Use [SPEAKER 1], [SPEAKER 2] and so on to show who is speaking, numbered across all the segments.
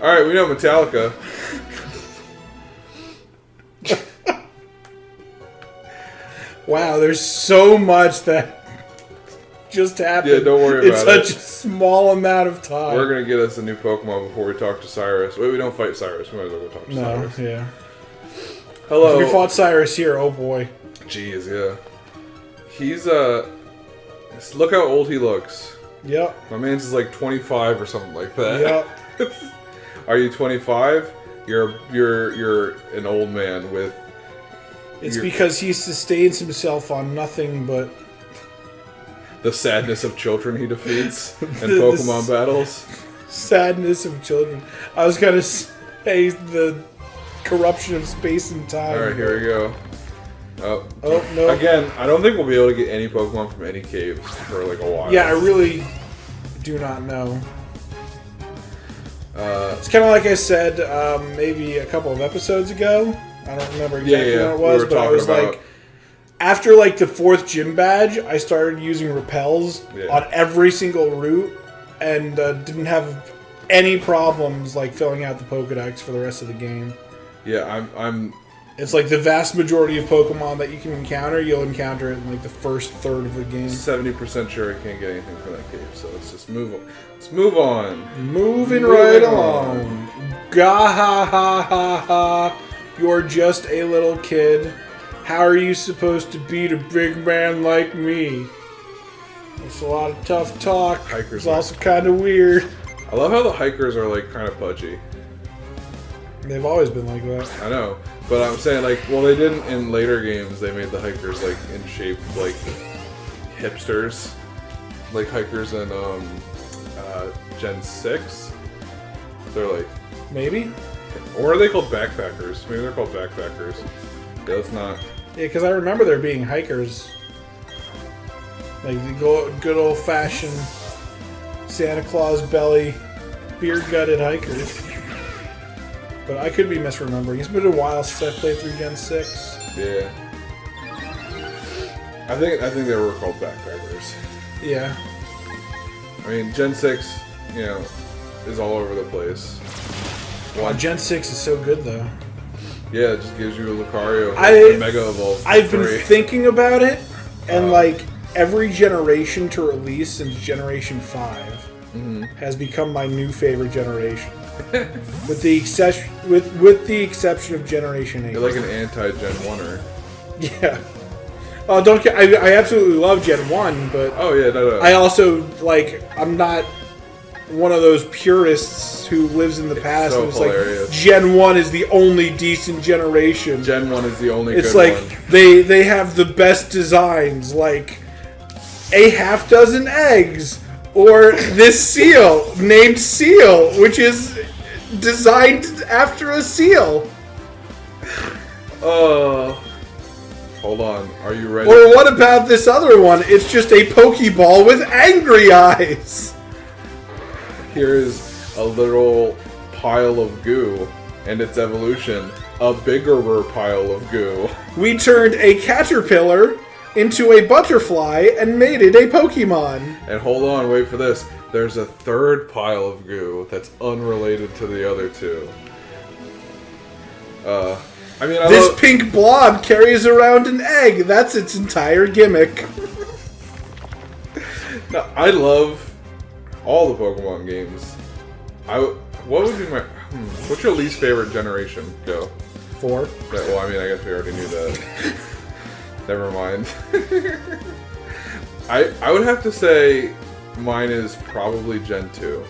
[SPEAKER 1] Alright, we know Metallica.
[SPEAKER 2] Wow, there's so much that just happened.
[SPEAKER 1] Yeah, don't worry about
[SPEAKER 2] it. It's such a small amount of time.
[SPEAKER 1] We're going to get us a new Pokemon before we talk to Cyrus. Wait, we don't fight Cyrus. We might as well go talk to Cyrus.
[SPEAKER 2] Yeah.
[SPEAKER 1] Hello.
[SPEAKER 2] If we fought Cyrus here, oh boy.
[SPEAKER 1] Jeez, yeah. He's, look how old he looks.
[SPEAKER 2] Yep.
[SPEAKER 1] My man's is like 25 or something like that.
[SPEAKER 2] Yep.
[SPEAKER 1] Are you 25? You're an old man with...
[SPEAKER 2] It's because he sustains himself on nothing but...
[SPEAKER 1] the sadness of children he defeats in Pokemon battles.
[SPEAKER 2] Sadness of children. I was going to say the corruption of space and time.
[SPEAKER 1] Alright, here we go. Oh,
[SPEAKER 2] no.
[SPEAKER 1] Again, I don't think we'll be able to get any Pokemon from any caves for like a while.
[SPEAKER 2] Yeah, I really do not know. It's kind of like I said maybe a couple of episodes ago. I don't remember exactly what it was, but I was like, after like the 4th gym badge, I started using repels on every single route and didn't have any problems like filling out the Pokedex for the rest of the game.
[SPEAKER 1] Yeah, I'm.
[SPEAKER 2] It's like the vast majority of Pokemon that you can encounter, you'll encounter it in like the first third of the game.
[SPEAKER 1] 70% sure I can't get anything from that cave, so let's just move on. Let's move on.
[SPEAKER 2] Moving right along. Gah ha ha ha ha. You're just a little kid. How are you supposed to beat a big man like me? It's a lot of tough talk.
[SPEAKER 1] Hikers
[SPEAKER 2] it's also kind of weird.
[SPEAKER 1] I love how the hikers are like kind of pudgy.
[SPEAKER 2] They've always been like that.
[SPEAKER 1] I know, but I'm saying like, well, they didn't in later games. They made the hikers like in shape like hipsters, like hikers in Gen 6. They're like
[SPEAKER 2] maybe.
[SPEAKER 1] Or are they called backpackers? Maybe they're called backpackers. Yeah, let's not.
[SPEAKER 2] Yeah, because I remember there being hikers. Like the good old-fashioned Santa Claus belly, beard-gutted hikers. But I could be misremembering. It's been a while since I played through Gen 6.
[SPEAKER 1] Yeah. I think they were called backpackers.
[SPEAKER 2] Yeah.
[SPEAKER 1] I mean, Gen 6, you know, is all over the place.
[SPEAKER 2] Gen 6 is so good, though.
[SPEAKER 1] Yeah, it just gives you a Lucario Mega Evolve.
[SPEAKER 2] I've been thinking about it, and like every generation to release since Generation 5 has become my new favorite generation. with the exception of Generation 8.
[SPEAKER 1] You're like an anti-Gen 1er.
[SPEAKER 2] Yeah. Oh, don't get. I absolutely love Gen 1, but
[SPEAKER 1] oh yeah, no.
[SPEAKER 2] I also like. I'm not one of those purists who lives in the past
[SPEAKER 1] so
[SPEAKER 2] and is
[SPEAKER 1] hilarious.
[SPEAKER 2] Like Gen 1 is the only decent generation.
[SPEAKER 1] Gen 1 is the only
[SPEAKER 2] it's
[SPEAKER 1] good
[SPEAKER 2] like
[SPEAKER 1] one.
[SPEAKER 2] they have the best designs, like a half dozen eggs, or this seal named Seal, which is designed after a seal.
[SPEAKER 1] Hold on, are you ready?
[SPEAKER 2] Or what about this other one? It's just a Pokeball with angry eyes.
[SPEAKER 1] Here is a little pile of goo and its evolution. A bigger pile of goo.
[SPEAKER 2] We turned a caterpillar into a butterfly and made it a Pokemon.
[SPEAKER 1] And hold on, wait for this. There's a third pile of goo that's unrelated to the other two. I mean,
[SPEAKER 2] this pink blob carries around an egg. That's its entire gimmick.
[SPEAKER 1] No, I love all the Pokemon games. What would be my... what's your least favorite generation, Joe?
[SPEAKER 2] 4.
[SPEAKER 1] Well, I mean, I guess we already knew that. Never mind. I would have to say mine is probably Gen 2.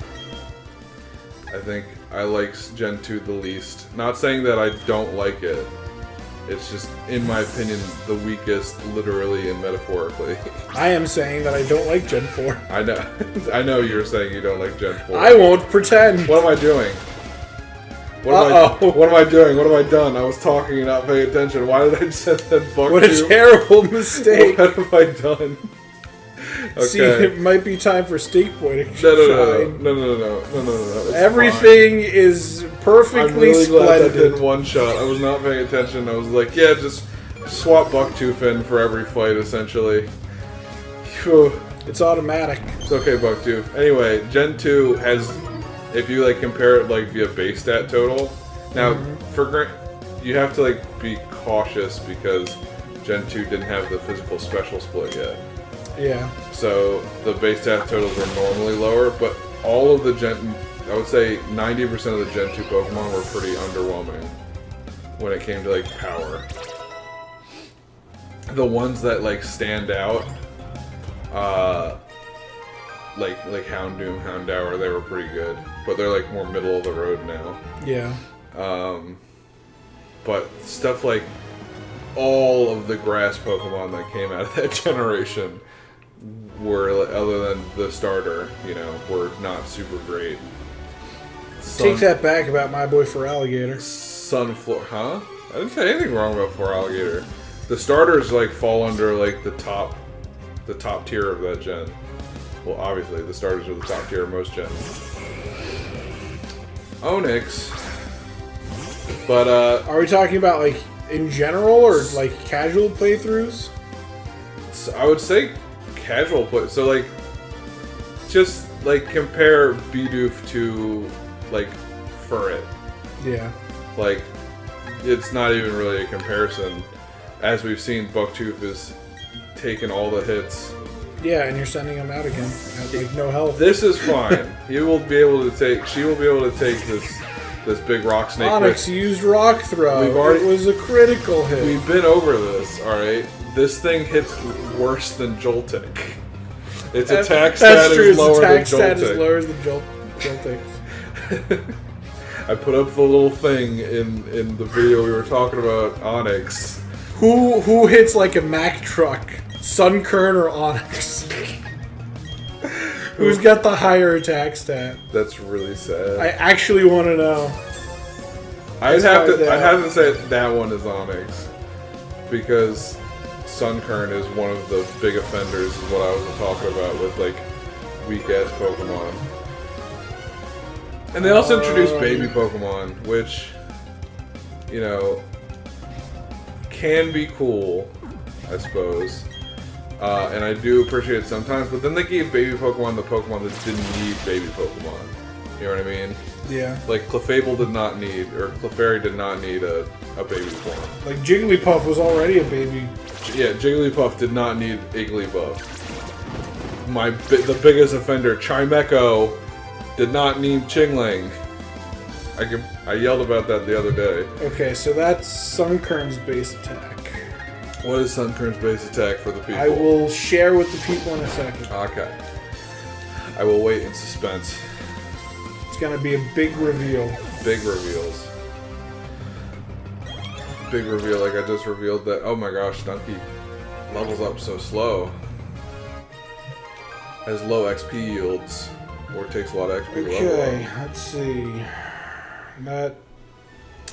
[SPEAKER 1] I think I like Gen 2 the least. Not saying that I don't like it. It's just, in my opinion, the weakest, literally and metaphorically.
[SPEAKER 2] I am saying that I don't like Gen 4.
[SPEAKER 1] I know. I know you're saying you don't like Gen 4.
[SPEAKER 2] I won't pretend.
[SPEAKER 1] What am I doing? What am I doing? What have I done? I was talking and not paying attention. Why did I send that bug
[SPEAKER 2] What a terrible mistake.
[SPEAKER 1] What have I done? Okay.
[SPEAKER 2] See, it might be time for Steak Boy to shine.
[SPEAKER 1] No.
[SPEAKER 2] Everything is perfectly
[SPEAKER 1] I'm really glad that
[SPEAKER 2] splendid.
[SPEAKER 1] did one shot. I was not paying attention. I was like, yeah, just swap Bucktooth in for every fight, essentially. Whew.
[SPEAKER 2] It's automatic.
[SPEAKER 1] It's okay, Bucktooth. Anyway, Gen 2 has if you like compare it like via base stat total, now you have to like be cautious because Gen 2 didn't have the physical special split yet.
[SPEAKER 2] Yeah.
[SPEAKER 1] So the base stat totals were normally lower, but all of the I would say 90% of the Gen 2 Pokemon were pretty underwhelming when it came to like power. The ones that like stand out, like Houndoom, Houndour, they were pretty good, but they're like more middle of the road now.
[SPEAKER 2] Yeah.
[SPEAKER 1] But stuff like all of the grass Pokemon that came out of that generation were, other than the starter, were not super great.
[SPEAKER 2] Take that back about my boy Feraligatr.
[SPEAKER 1] Sunflora, huh? I didn't say anything wrong about Feraligatr. The starters like fall under like the top tier of that gen. Well, obviously the starters are the top tier of most gens. Onix, but
[SPEAKER 2] are we talking about like in general or like casual playthroughs?
[SPEAKER 1] So I would say casual play. So like, just like compare Bidoof to like Furret.
[SPEAKER 2] Yeah.
[SPEAKER 1] Like, it's not even really a comparison. As we've seen, Bucktooth is taking all the hits.
[SPEAKER 2] Yeah, and you're sending him out again at like no health.
[SPEAKER 1] This is fine. She will be able to take this big rock snake.
[SPEAKER 2] Onix used Rock Throw. It was a critical hit.
[SPEAKER 1] We've been over this, alright? This thing hits worse than Joltik. Its attack stat is lower than Joltik.
[SPEAKER 2] Its attack stat is lower than Joltik.
[SPEAKER 1] I put up the little thing in the video we were talking about Onix.
[SPEAKER 2] Who hits like a Mack truck? Sunkern or Onix? Who's got the higher attack stat?
[SPEAKER 1] That's really sad.
[SPEAKER 2] I actually want to know.
[SPEAKER 1] I'd have to say that one is Onix, because Sunkern is one of the big offenders, is what I was talking about with like weak ass Pokemon. And they also introduced baby Pokemon, which, can be cool, I suppose. And I do appreciate it sometimes, but then they gave baby Pokemon the Pokemon that didn't need baby Pokemon. You know what I mean?
[SPEAKER 2] Yeah.
[SPEAKER 1] Like Clefable did not need, or Clefairy did not need a baby form.
[SPEAKER 2] Like Jigglypuff was already a baby.
[SPEAKER 1] Yeah, Jigglypuff did not need Igglybuff. The biggest offender, Chimecho, did not need Chingling. I yelled about that the other day.
[SPEAKER 2] Okay, so that's Sunkern's base attack.
[SPEAKER 1] What is Sunkern's base attack for the people?
[SPEAKER 2] I will share with the people in a second.
[SPEAKER 1] Okay. I will wait in suspense.
[SPEAKER 2] It's gonna be a big reveal.
[SPEAKER 1] Big reveals. Big reveal, like I just revealed that, oh my gosh, Donkey levels up so slow. Has low XP yields, or takes a lot of XP to level up.
[SPEAKER 2] Okay, let's see. That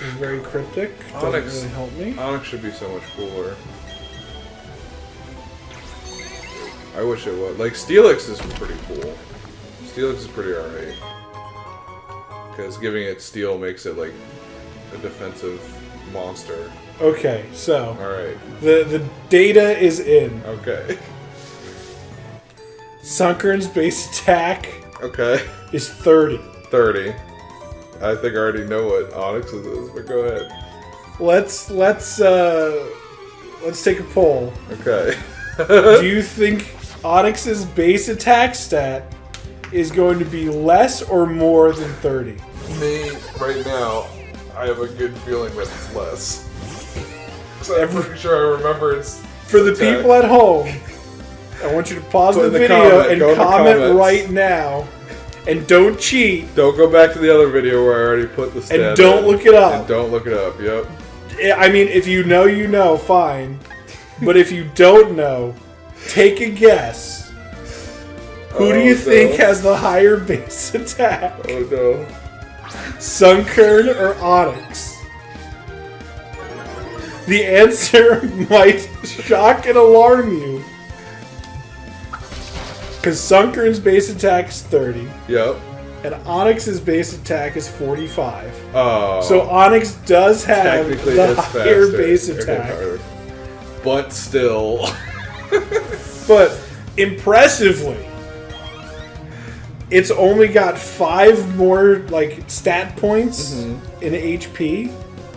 [SPEAKER 2] is very cryptic. Doesn't really help me.
[SPEAKER 1] Onix should be so much cooler. I wish it was. Like, Steelix is pretty cool. Steelix is pretty alright. Because giving it Steel makes it, like, a defensive monster.
[SPEAKER 2] Okay, so...
[SPEAKER 1] Alright.
[SPEAKER 2] The data is in.
[SPEAKER 1] Okay.
[SPEAKER 2] Sunkern's base attack...
[SPEAKER 1] Okay.
[SPEAKER 2] ...is 30.
[SPEAKER 1] 30. I think I already know what Onix's is, but go ahead.
[SPEAKER 2] Let's take a poll.
[SPEAKER 1] Okay.
[SPEAKER 2] Do you think Onix's base attack stat is going to be less or more than 30?
[SPEAKER 1] Me, right now, I have a good feeling that it's less. I'm pretty sure I remember it's...
[SPEAKER 2] For the people at home, I want you to pause the video and comment right now. And don't cheat.
[SPEAKER 1] Don't go back to the other video where I already put the stat.
[SPEAKER 2] And don't look it up.
[SPEAKER 1] And don't look it up, yep.
[SPEAKER 2] I mean, if you know, fine. But if you don't know, take a guess. Who do you think has the higher base attack?
[SPEAKER 1] Oh no.
[SPEAKER 2] Sunkern or Onix? The answer might shock and alarm you. Because Sunkern's base attack is 30.
[SPEAKER 1] Yep.
[SPEAKER 2] And Onix's base attack is 45.
[SPEAKER 1] Oh.
[SPEAKER 2] So Onix does have the higher base attack.
[SPEAKER 1] But still.
[SPEAKER 2] But impressively. It's only got 5 more like stat points in HP.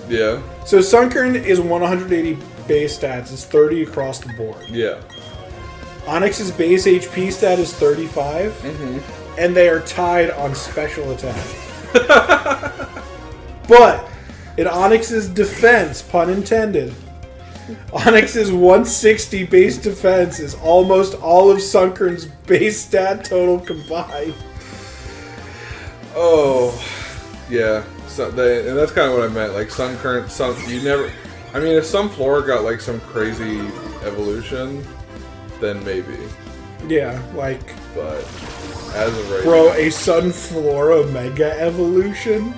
[SPEAKER 1] Yeah.
[SPEAKER 2] So Sunkern is 180 base stats. It's 30 across the board.
[SPEAKER 1] Yeah.
[SPEAKER 2] Onyx's base HP stat is 35. And they are tied on special attack. But in Onyx's defense, pun intended, Onyx's 160 base defense is almost all of Sunkern's base stat total combined.
[SPEAKER 1] Oh, yeah. So and that's kind of what I meant. Like Sunkern, you never. I mean, if Sunflora got like some crazy evolution, then maybe.
[SPEAKER 2] Yeah, like.
[SPEAKER 1] But as of right
[SPEAKER 2] bro,
[SPEAKER 1] now,
[SPEAKER 2] a Sunflora Mega Evolution.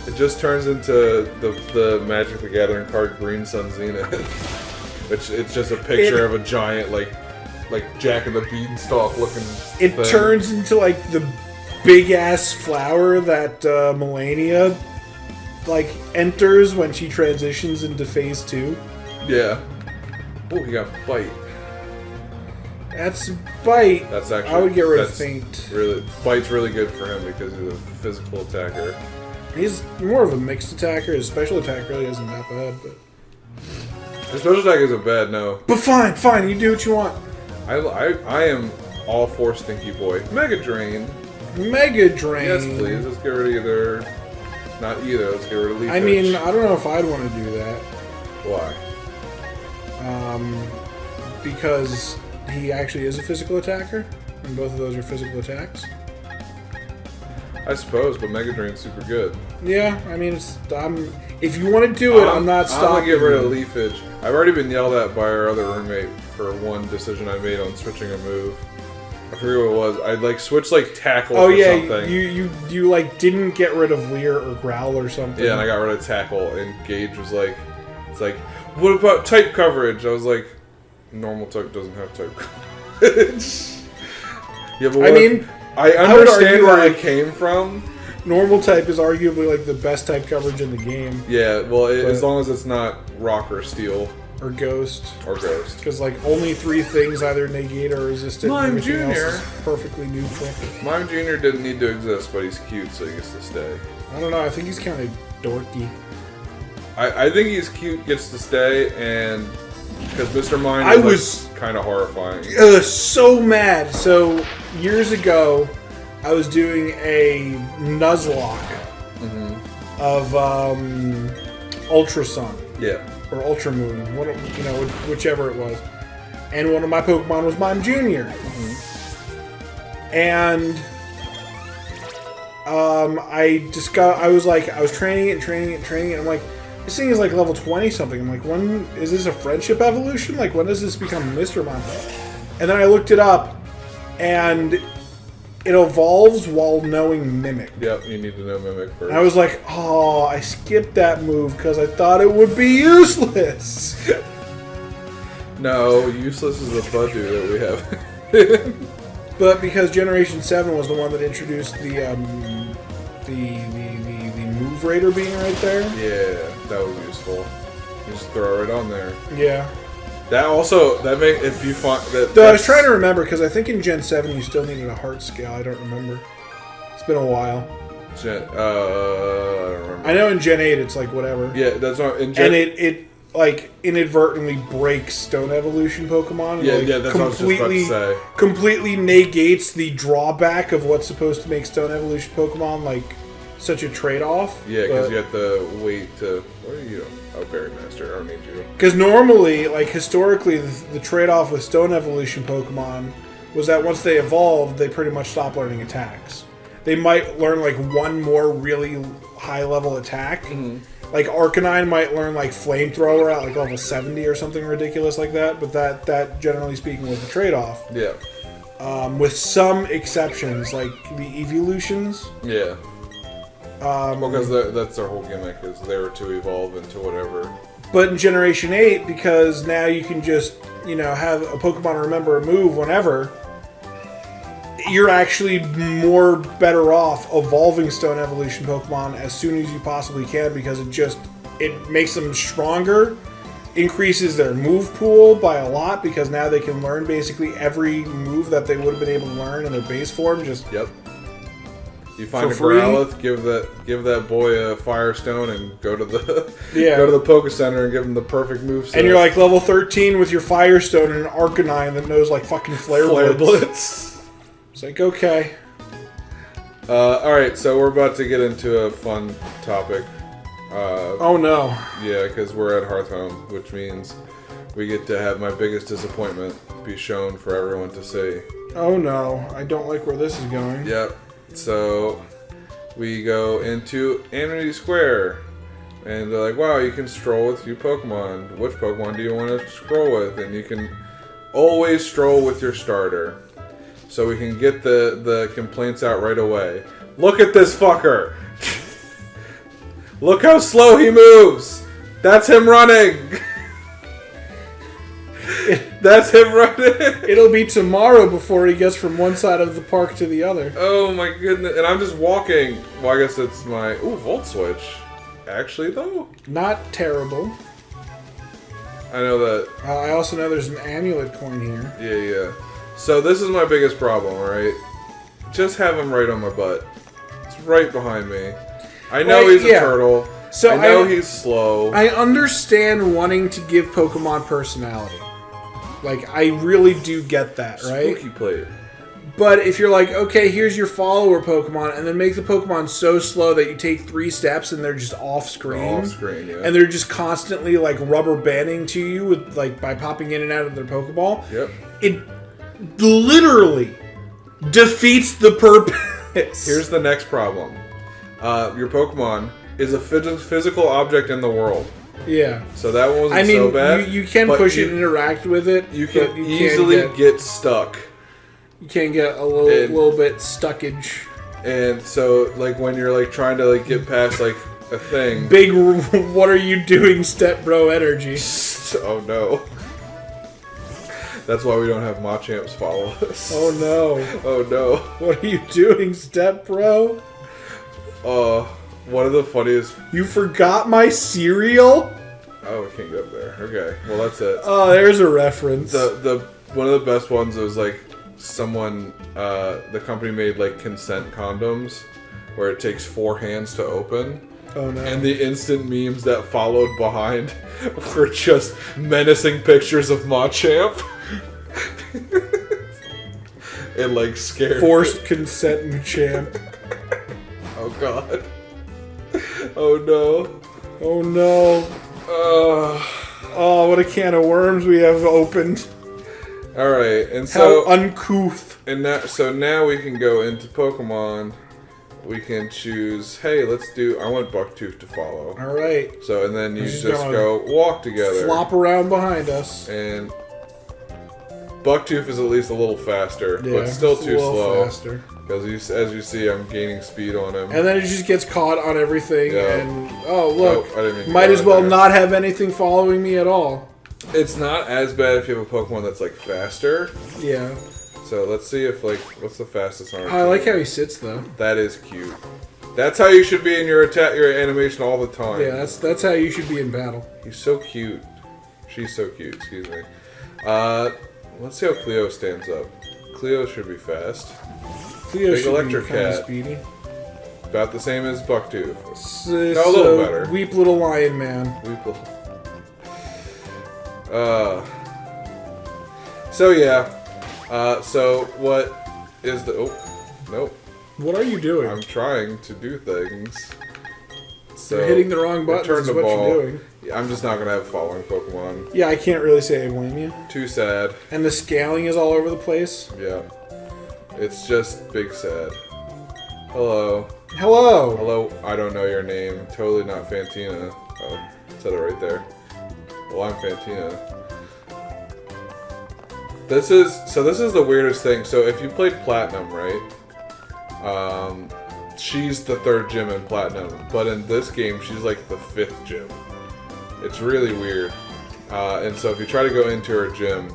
[SPEAKER 1] It just turns into the Magic the Gathering card Green Sun Zenith, which it's just a picture of a giant like Jack of the Beanstalk looking.
[SPEAKER 2] It
[SPEAKER 1] thing.
[SPEAKER 2] turns into like the big ass flower that Melania like enters when she transitions into Phase 2.
[SPEAKER 1] Yeah. Oh, he got Bite.
[SPEAKER 2] That's Bite.
[SPEAKER 1] That's actually.
[SPEAKER 2] I would get rid of Faint.
[SPEAKER 1] Really, Bite's really good for him because he's a physical attacker.
[SPEAKER 2] He's more of a mixed attacker. His special attack really isn't that bad, but
[SPEAKER 1] his special attack isn't bad, no.
[SPEAKER 2] But fine, you do what you want.
[SPEAKER 1] I am all for Stinky Boy. Mega Drain.
[SPEAKER 2] Mega Drain.
[SPEAKER 1] Yes, please. Let's get rid of either. Not either. Let's get rid of Leaf.
[SPEAKER 2] I mean, I don't know if I'd want to do that.
[SPEAKER 1] Why?
[SPEAKER 2] Because he actually is a physical attacker, and both of those are physical attacks.
[SPEAKER 1] I suppose, but Mega Drain's super good.
[SPEAKER 2] Yeah, I mean, if you want to do it, I'm not stopping.
[SPEAKER 1] I'm gonna get rid of Leafage. I've already been yelled at by our other roommate for one decision I made on switching a move. I forget what it was. I'd like switch like Tackle or something.
[SPEAKER 2] You like didn't get rid of Leer or Growl or something.
[SPEAKER 1] Yeah, and I got rid of Tackle, and Gage was like, it's like, what about type coverage? I was like, normal type doesn't have type coverage. Yeah, but
[SPEAKER 2] I mean,
[SPEAKER 1] I understand where it came from.
[SPEAKER 2] Normal type is arguably like the best type coverage in the game.
[SPEAKER 1] Yeah, well, as long as it's not Rock or Steel.
[SPEAKER 2] Or Ghost. Because like only 3 things either negate or resist it.
[SPEAKER 1] Mime
[SPEAKER 2] Everything
[SPEAKER 1] Jr.
[SPEAKER 2] else is perfectly neutral.
[SPEAKER 1] Mime Jr. didn't need to exist, but he's cute, so he gets to stay.
[SPEAKER 2] I don't know. I think he's kind of dorky.
[SPEAKER 1] I think he's cute, gets to stay, and because Mr. Mime was kind of horrifying.
[SPEAKER 2] So mad. So years ago, I was doing a Nuzlocke of Ultra Sun.
[SPEAKER 1] Yeah.
[SPEAKER 2] Or Ultra Moon, whichever it was. And one of my Pokemon was Mime Jr. And I was training it, and I'm like, this thing is like level 20 something. I'm like, when is this a friendship evolution? Like, when does this become Mr. Mime? And then I looked it up, and it evolves while knowing Mimic.
[SPEAKER 1] Yep, you need to know Mimic first.
[SPEAKER 2] And I was like, oh, I skipped that move because I thought it would be useless.
[SPEAKER 1] No, useless is a Budu that we have.
[SPEAKER 2] But because Generation 7 was the one that introduced the Move Raider being right there.
[SPEAKER 1] Yeah, that was useful. You just throw it on there.
[SPEAKER 2] Yeah.
[SPEAKER 1] That also, if you find that...
[SPEAKER 2] Though I was trying to remember, because I think in Gen 7 you still needed a heart scale. I don't remember. It's been a while.
[SPEAKER 1] I don't remember.
[SPEAKER 2] I know in Gen 8 it's like whatever.
[SPEAKER 1] Yeah, that's not... And
[SPEAKER 2] it like inadvertently breaks Stone Evolution Pokemon.
[SPEAKER 1] Yeah,
[SPEAKER 2] like,
[SPEAKER 1] yeah, that's what I was just about to say.
[SPEAKER 2] Completely negates the drawback of what's supposed to make Stone Evolution Pokemon like such a trade-off.
[SPEAKER 1] Yeah, because you have to wait to... What are you doing? Oh, Berry Master, I don't need you.
[SPEAKER 2] Because normally, like historically, the trade-off with Stone Evolution Pokemon was that once they evolved, they pretty much stopped learning attacks. They might learn like one more really high-level attack. Like Arcanine might learn like Flamethrower at like level 70 or something ridiculous like that, but that generally speaking was the trade-off.
[SPEAKER 1] Yeah.
[SPEAKER 2] With some exceptions, like the Evolutions.
[SPEAKER 1] Yeah. Because that's their whole gimmick, is they were to evolve into whatever.
[SPEAKER 2] But in Generation 8, because now you can just, have a Pokemon remember a move whenever, you're actually better off evolving Stone Evolution Pokemon as soon as you possibly can, because it makes them stronger, increases their move pool by a lot because now they can learn basically every move that they would have been able to learn in their base form.
[SPEAKER 1] Yep. You find a Growlithe, give that boy a Firestone, and go to the go to the Poké Center and give him the perfect moveset.
[SPEAKER 2] And you're like level 13 with your Firestone and an Arcanine that knows like fucking Flare Blitz. It's like, okay.
[SPEAKER 1] Alright, so we're about to get into a fun topic.
[SPEAKER 2] Oh no.
[SPEAKER 1] Yeah, because we're at Hearthhome, which means we get to have my biggest disappointment be shown for everyone to see.
[SPEAKER 2] Oh no, I don't like where this is going.
[SPEAKER 1] Yep. So we go into Amity Square, and they're like, wow, you can stroll with your Pokemon. Which Pokemon do you want to stroll with? And you can always stroll with your starter. So we can get the complaints out right away. Look at this fucker! Look how slow he moves! That's him running! That's him running!
[SPEAKER 2] It'll be tomorrow before he gets from one side of the park to the other.
[SPEAKER 1] Oh my goodness. And I'm just walking. Well, I guess it's my... Ooh, Volt Switch. Actually, though.
[SPEAKER 2] Not terrible.
[SPEAKER 1] I know that...
[SPEAKER 2] I also know there's an amulet coin here.
[SPEAKER 1] Yeah. So this is my biggest problem, alright? Just have him right on my butt. It's right behind me. I know he's a turtle. So I know he's slow.
[SPEAKER 2] I understand wanting to give Pokemon personality. Like, I really do get that, right?
[SPEAKER 1] Spooky plate.
[SPEAKER 2] But if you're like, okay, here's your follower Pokemon, and then make the Pokemon so slow that you take 3 steps and they're just off screen.
[SPEAKER 1] Off screen, yeah.
[SPEAKER 2] And they're just constantly, like, rubber banding to you with, like, by popping in and out of their Pokeball.
[SPEAKER 1] Yep.
[SPEAKER 2] It literally defeats the purpose.
[SPEAKER 1] Here's the next problem. Your Pokemon is a physical object in the world.
[SPEAKER 2] Yeah.
[SPEAKER 1] So that wasn't so bad.
[SPEAKER 2] You can push it and interact with it.
[SPEAKER 1] You can easily get stuck.
[SPEAKER 2] You can get a little bit stuckage.
[SPEAKER 1] And so, like, when you're, like, trying to, like, get past, like, a thing...
[SPEAKER 2] Big, what are you doing, step bro energy.
[SPEAKER 1] Oh, no. That's why we don't have Machamps follow us.
[SPEAKER 2] Oh, no.
[SPEAKER 1] Oh, no.
[SPEAKER 2] What are you doing, step bro?
[SPEAKER 1] One of the funniest...
[SPEAKER 2] You forgot my cereal?
[SPEAKER 1] Oh, we can't get up there. Okay, well, that's it.
[SPEAKER 2] Oh, there's a reference.
[SPEAKER 1] One of the best ones was, like, someone... the company made, like, consent condoms, where it takes 4 hands to open.
[SPEAKER 2] Oh, no.
[SPEAKER 1] And the instant memes that followed behind were just menacing pictures of Machamp. It, like, scared
[SPEAKER 2] Forced consent Machamp.
[SPEAKER 1] Oh, God. Oh, no.
[SPEAKER 2] Oh, no. Oh, what a can of worms we have opened.
[SPEAKER 1] Alright, and so...
[SPEAKER 2] How uncouth.
[SPEAKER 1] So now we can go into Pokemon. We can choose, hey, I want Bucktooth to follow.
[SPEAKER 2] Alright.
[SPEAKER 1] So, and then you just go walk together.
[SPEAKER 2] Flop around behind us.
[SPEAKER 1] And Bucktooth is at least a little faster, but still too slow.
[SPEAKER 2] Faster.
[SPEAKER 1] Because as you see, I'm gaining speed on him.
[SPEAKER 2] And then it just gets caught on everything, and oh look,
[SPEAKER 1] I didn't mean
[SPEAKER 2] might as well not have anything following me at all.
[SPEAKER 1] It's not as bad if you have a Pokemon that's like faster.
[SPEAKER 2] Yeah.
[SPEAKER 1] So let's see if what's the fastest on our team?
[SPEAKER 2] I like how he sits though.
[SPEAKER 1] That is cute. That's how you should be in your animation all the time.
[SPEAKER 2] Yeah, that's how you should be in battle.
[SPEAKER 1] He's so cute. She's so cute. Excuse me. Let's see how Cleo stands up. Cleo should be fast.
[SPEAKER 2] Cleo
[SPEAKER 1] Big
[SPEAKER 2] should
[SPEAKER 1] electric
[SPEAKER 2] be kind of
[SPEAKER 1] cat.
[SPEAKER 2] speedy.
[SPEAKER 1] About the same as Bucktooth.
[SPEAKER 2] No,
[SPEAKER 1] a little better.
[SPEAKER 2] Weep little lion man.
[SPEAKER 1] Weep little. So yeah. So what is the? Oh, nope.
[SPEAKER 2] What are you doing?
[SPEAKER 1] I'm trying to do things. So
[SPEAKER 2] you're hitting the wrong button.
[SPEAKER 1] Turn the
[SPEAKER 2] what
[SPEAKER 1] ball.
[SPEAKER 2] You're doing.
[SPEAKER 1] Yeah, I'm just not gonna have following Pokemon.
[SPEAKER 2] Yeah, I can't really say I blame you.
[SPEAKER 1] Too sad.
[SPEAKER 2] And the scaling is all over the place.
[SPEAKER 1] Yeah. It's just big sad. Hello.
[SPEAKER 2] Hello.
[SPEAKER 1] Hello. I don't know your name. Totally not Fantina. Oh, it said it right there. Well, I'm Fantina. This is the weirdest thing. So if you played Platinum, right? She's the 3rd gym in Platinum, but in this game she's like the 5th gym. It's really weird. And so if you try to go into her gym,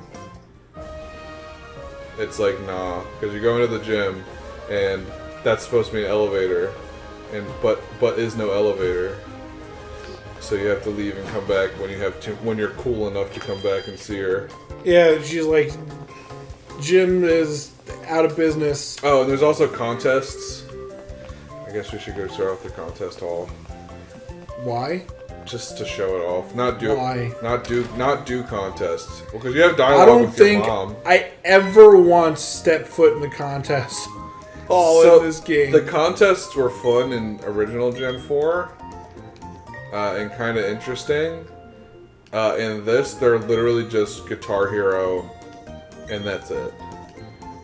[SPEAKER 1] it's like nah, because you go into the gym, and that's supposed to be an elevator, and but is no elevator. So you have to leave and come back when you're cool enough to come back and see her.
[SPEAKER 2] Yeah, she's like, Jim is out of business.
[SPEAKER 1] Oh, and there's also contests. I guess we should go start off the contest hall.
[SPEAKER 2] Why?
[SPEAKER 1] Just to show it off. Not do contests. Well, because you have
[SPEAKER 2] I
[SPEAKER 1] dialogue
[SPEAKER 2] don't
[SPEAKER 1] with your
[SPEAKER 2] think
[SPEAKER 1] mom.
[SPEAKER 2] I ever once stepped foot in the contest. In this game.
[SPEAKER 1] The contests were fun in original Gen 4. And kind of interesting. In this, they're literally just Guitar Hero, and that's it.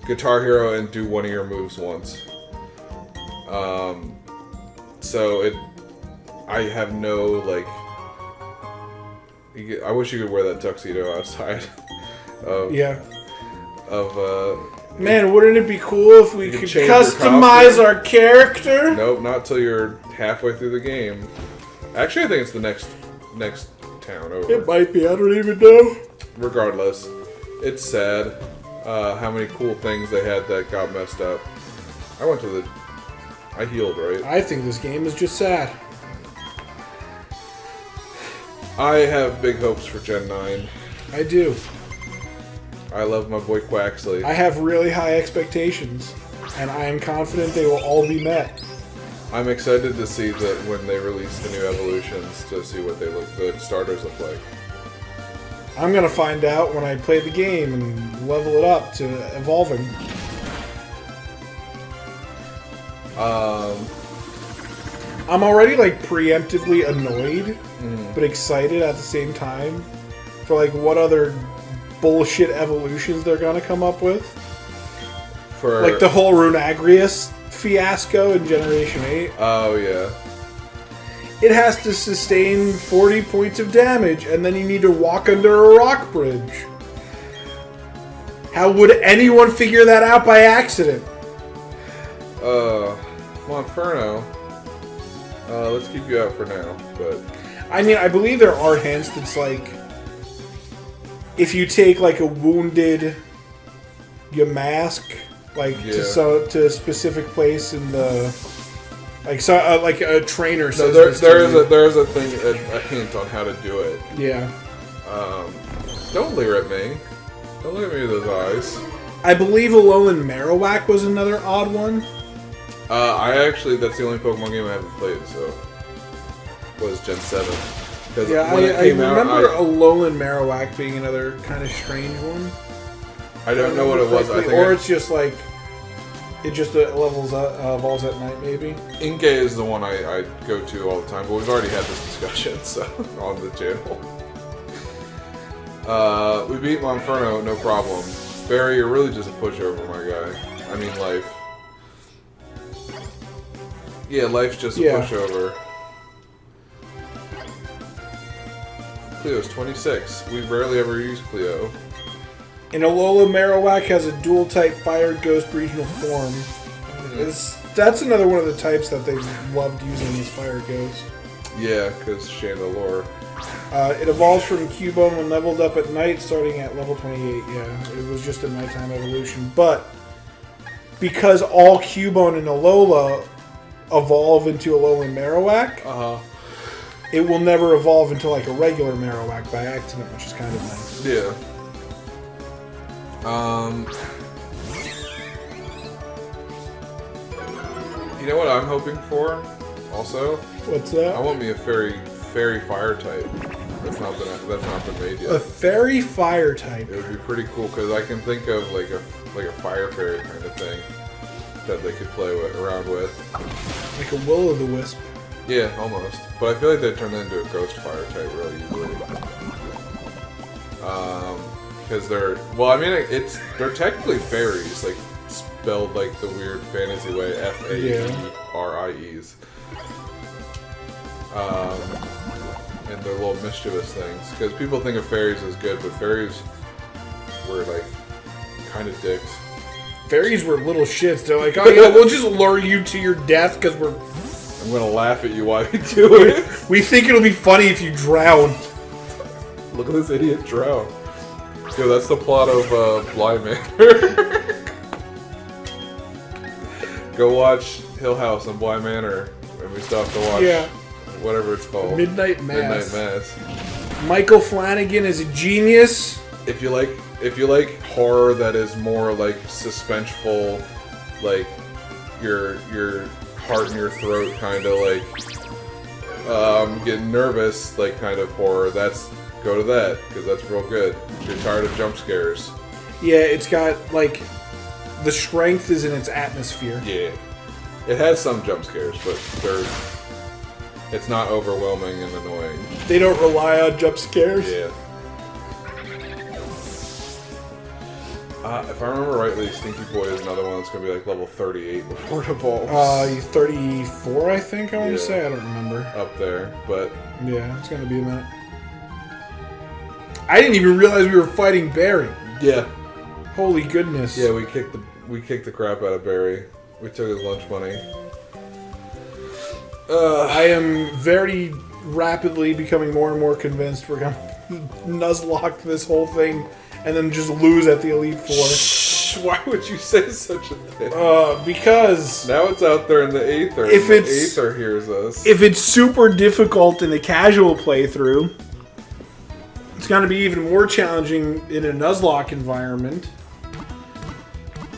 [SPEAKER 1] Guitar Hero and do one of your moves once. I have no, like... I wish you could wear that tuxedo outside.
[SPEAKER 2] Man, wouldn't it be cool if we could customize our character?
[SPEAKER 1] Nope, not till you're halfway through the game. Actually, I think it's the next town over.
[SPEAKER 2] It might be, I don't even know.
[SPEAKER 1] Regardless, it's sad how many cool things they had that got messed up. I healed, right?
[SPEAKER 2] I think this game is just sad.
[SPEAKER 1] I have big hopes for Gen 9.
[SPEAKER 2] I do.
[SPEAKER 1] I love my boy Quaxley.
[SPEAKER 2] I have really high expectations, and I am confident they will all be met.
[SPEAKER 1] I'm excited to see that when they release the new evolutions, to see what the starters look like.
[SPEAKER 2] I'm gonna find out when I play the game and level it up to evolving. I'm already like preemptively annoyed, but excited at the same time for like what other bullshit evolutions they're gonna come up with. For like the whole Runagrius fiasco in Generation 8.
[SPEAKER 1] Oh yeah.
[SPEAKER 2] It has to sustain 40 points of damage, and then you need to walk under a rock bridge. How would anyone figure that out by accident?
[SPEAKER 1] Monferno. Let's keep you out for now, but...
[SPEAKER 2] I mean, I believe there are hints that's like... If you take, like, a wounded Yamask, like, to a specific place in the... Like a trainer says.
[SPEAKER 1] No, there is a hint on how to do it.
[SPEAKER 2] Yeah.
[SPEAKER 1] Don't leer at me. Don't look at me with those eyes.
[SPEAKER 2] I believe Alolan Marowak was another odd one.
[SPEAKER 1] That's the only Pokemon game I haven't played, so... Was Gen 7.
[SPEAKER 2] Yeah, I remember Alolan Marowak being another kind of strange one.
[SPEAKER 1] I don't know what it was.
[SPEAKER 2] It's just like... It just evolves at night, maybe?
[SPEAKER 1] Inkay is the one I go to all the time, but we've already had this discussion so on the channel. We beat Monferno, no problem. Barry, you're really just a pushover, my guy. I mean, Life. Yeah, Life's just a pushover. Cleo's 26. We rarely ever use Cleo.
[SPEAKER 2] And Alola Marowak has a dual-type Fire Ghost regional form. That's another one of the types that they loved using is Fire Ghost.
[SPEAKER 1] Yeah, because Chandelure.
[SPEAKER 2] It evolves from Cubone when leveled up at night, starting at level 28. Yeah, it was just a nighttime evolution. But because all Cubone and Alola evolve into Alolan Marowak, it will never evolve into like a regular Marowak by accident, which is kind of nice.
[SPEAKER 1] Yeah. You know what I'm hoping for? Also,
[SPEAKER 2] what's that?
[SPEAKER 1] I want me a fairy fire type. That's not been made yet.
[SPEAKER 2] A fairy fire type.
[SPEAKER 1] It would be pretty cool because I can think of like a fire fairy kind of thing that they could play around with.
[SPEAKER 2] Like a will-o'-the-wisp.
[SPEAKER 1] Yeah, almost. But I feel like they'd turn that into a ghost fire type really easily. Because they're they're technically fairies, like spelled like the weird fantasy way, F-A-E-R-I-Es. And they're little mischievous things. Because people think of fairies as good, but fairies were like kind of dicks.
[SPEAKER 2] Fairies were little shits. They're like, oh yeah, we'll just lure you to your death because
[SPEAKER 1] I'm gonna laugh at you while you do it.
[SPEAKER 2] We think it'll be funny if you drown.
[SPEAKER 1] Look at this idiot drown. Yo, that's the plot of Blind Manor. Go watch Hill House and Blind Manor, and we still have to watch whatever it's called.
[SPEAKER 2] Midnight Mass.
[SPEAKER 1] Midnight Mass.
[SPEAKER 2] Michael Flanagan is a genius.
[SPEAKER 1] If you like horror that is more like suspenseful, like your heart in your throat kind of like getting nervous, like kind of horror, go to that because that's real good. If you're tired of jump scares.
[SPEAKER 2] Yeah, it's got like the strength is in its atmosphere.
[SPEAKER 1] Yeah, it has some jump scares, but it's not overwhelming and annoying.
[SPEAKER 2] They don't rely on jump scares.
[SPEAKER 1] Yeah. If I remember rightly, Stinky Boy is another one that's going to be like level 38 before it evolves.
[SPEAKER 2] 34, I think I want to say. I don't remember.
[SPEAKER 1] Up there, but...
[SPEAKER 2] Yeah, it's going to be a minute. I didn't even realize we were fighting Barry.
[SPEAKER 1] Yeah.
[SPEAKER 2] Holy goodness.
[SPEAKER 1] Yeah, we kicked the crap out of Barry. We took his lunch money.
[SPEAKER 2] I am very rapidly becoming more and more convinced we're going to Nuzlocke this whole thing and then just lose at the Elite Four.
[SPEAKER 1] Shh, why would you say such a thing?
[SPEAKER 2] Because...
[SPEAKER 1] Now it's out there in the Aether.
[SPEAKER 2] If
[SPEAKER 1] the Aether hears us.
[SPEAKER 2] If it's super difficult in the casual playthrough, it's going to be even more challenging in a Nuzlocke environment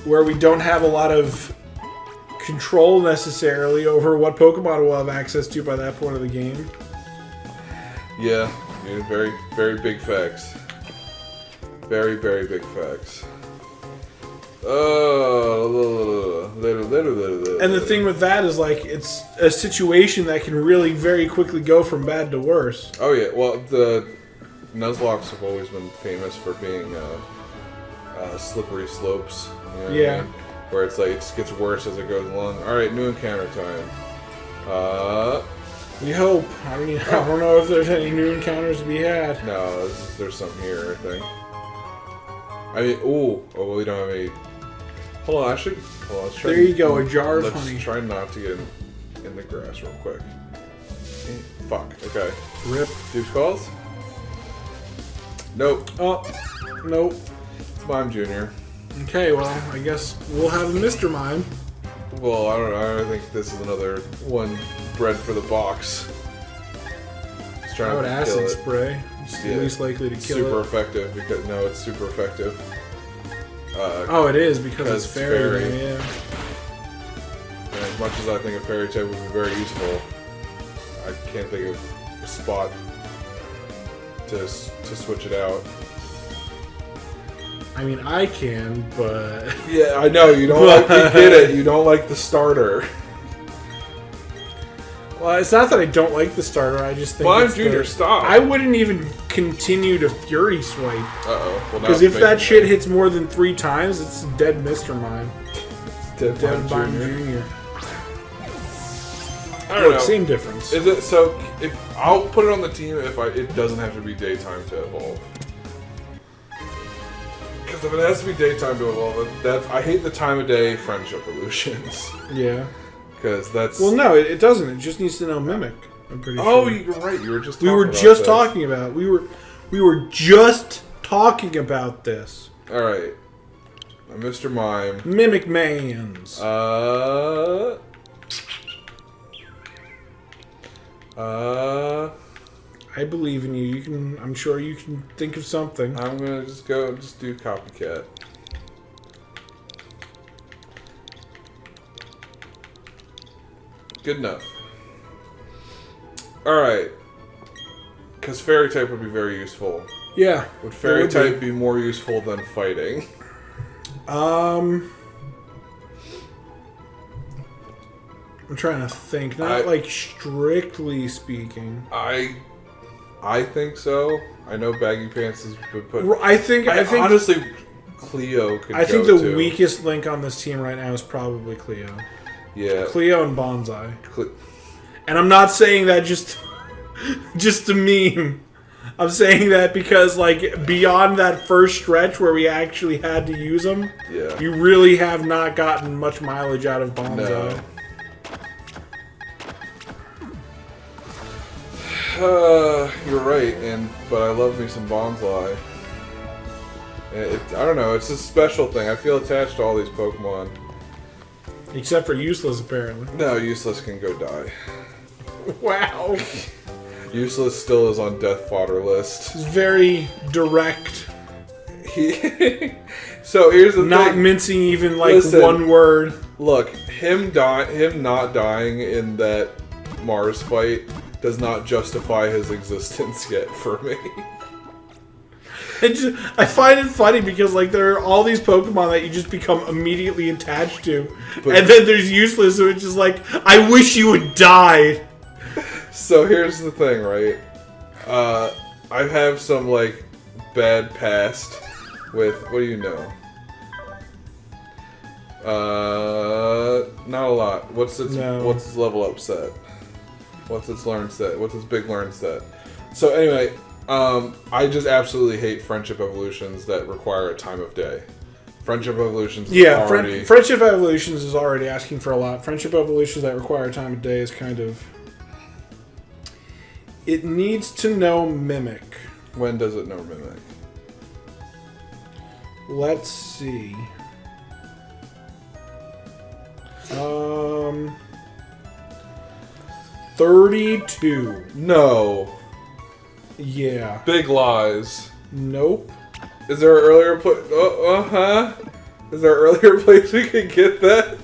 [SPEAKER 2] where we don't have a lot of control necessarily over what Pokemon we'll have access to by that point of the game.
[SPEAKER 1] Yeah, very, very big facts. Very, very big facts. And
[SPEAKER 2] the thing with that is, like, it's a situation that can really very quickly go from bad to worse.
[SPEAKER 1] Oh yeah, well, the Nuzlockes have always been famous for being slippery slopes. You know what I mean? Where it's like, it just gets worse as it goes along. Alright, new encounter time.
[SPEAKER 2] We hope. I don't know if there's any new encounters to be had.
[SPEAKER 1] No, there's something here, I think. I mean, well, we don't have any... Hold on, let's try...
[SPEAKER 2] There you go, a jar of honey.
[SPEAKER 1] Let's try not to get in the grass real quick. Fuck, okay.
[SPEAKER 2] Rip.
[SPEAKER 1] Duke's calls? Nope.
[SPEAKER 2] Oh, nope.
[SPEAKER 1] It's Mime Jr.
[SPEAKER 2] Okay, well, I guess we'll have a Mr. Mime.
[SPEAKER 1] Well, I don't know. I don't think this is another one bred for the box.
[SPEAKER 2] I would acid spray. It's the least likely to kill it.
[SPEAKER 1] Super effective because it's super effective.
[SPEAKER 2] Oh, it is because it's fairy. Yeah.
[SPEAKER 1] And as much as I think a fairy type would be very useful, I can't think of a spot to switch it out.
[SPEAKER 2] I mean, I can, but...
[SPEAKER 1] Yeah, I know, you don't like to get it. You don't like the starter.
[SPEAKER 2] Well, it's not that I don't like the starter, I just think
[SPEAKER 1] Mime Jr., stop.
[SPEAKER 2] I wouldn't even continue to Fury Swipe.
[SPEAKER 1] Uh-oh. Well,
[SPEAKER 2] because if that shit hits more than 3 times, it's dead Mr. Mime.
[SPEAKER 1] It's dead Mime Jr. I don't know.
[SPEAKER 2] Same difference.
[SPEAKER 1] Is it, so, if I'll put it on the team if it doesn't have to be daytime to evolve. Because if it has to be daytime to evolve, I hate the time of day friendship illusions.
[SPEAKER 2] Yeah.
[SPEAKER 1] Because that's...
[SPEAKER 2] Well, no, it doesn't. It just needs to know Mimic. I'm pretty sure.
[SPEAKER 1] Oh, you're right. You were just talking
[SPEAKER 2] about We were just talking about this.
[SPEAKER 1] Alright. Mr. Mime.
[SPEAKER 2] Mimic Mans. I believe in you. I'm sure you can think of something.
[SPEAKER 1] I'm gonna just do Copycat. Good enough. Alright. Because Fairy type would be very useful.
[SPEAKER 2] Yeah.
[SPEAKER 1] Would Fairy type be more useful than fighting?
[SPEAKER 2] I'm trying to think. Not like strictly speaking.
[SPEAKER 1] I think so. I know Baggy Pants has been put.
[SPEAKER 2] I think
[SPEAKER 1] honestly, Cleo could.
[SPEAKER 2] I think the weakest link on this team right now is probably Cleo.
[SPEAKER 1] Yeah.
[SPEAKER 2] Cleo and Bonsai. And I'm not saying that just to meme. I'm saying that because, like, beyond that first stretch where we actually had to use them, you really have not gotten much mileage out of Bonsai.
[SPEAKER 1] No. You're right, but I love me some Bonsai. I don't know, it's a special thing. I feel attached to all these Pokemon.
[SPEAKER 2] Except for Useless, apparently.
[SPEAKER 1] No, Useless can go die.
[SPEAKER 2] Wow.
[SPEAKER 1] Useless still is on death fodder list.
[SPEAKER 2] It's very direct.
[SPEAKER 1] So here's the thing.
[SPEAKER 2] Not mincing even like one word.
[SPEAKER 1] Look, him not dying in that Mars fight does not justify his existence yet for me.
[SPEAKER 2] I find it funny because like there are all these Pokemon that you just become immediately attached to, and then there's Useless, so it's just like, I wish you would die.
[SPEAKER 1] So here's the thing, right? I have some like bad past with, what do you know? Not a lot. What's its level up set? What's its learn set? What's its big learn set? So anyway, I just absolutely hate friendship evolutions that require a time of day. Friendship evolutions
[SPEAKER 2] friendship evolutions is already asking for a lot. Friendship evolutions that require a time of day is kind of... It needs to know Mimic.
[SPEAKER 1] When does it know Mimic?
[SPEAKER 2] Let's see. 32.
[SPEAKER 1] No.
[SPEAKER 2] Yeah.
[SPEAKER 1] Big lies.
[SPEAKER 2] Nope.
[SPEAKER 1] Is there an earlier place? Is there an earlier place we can get that?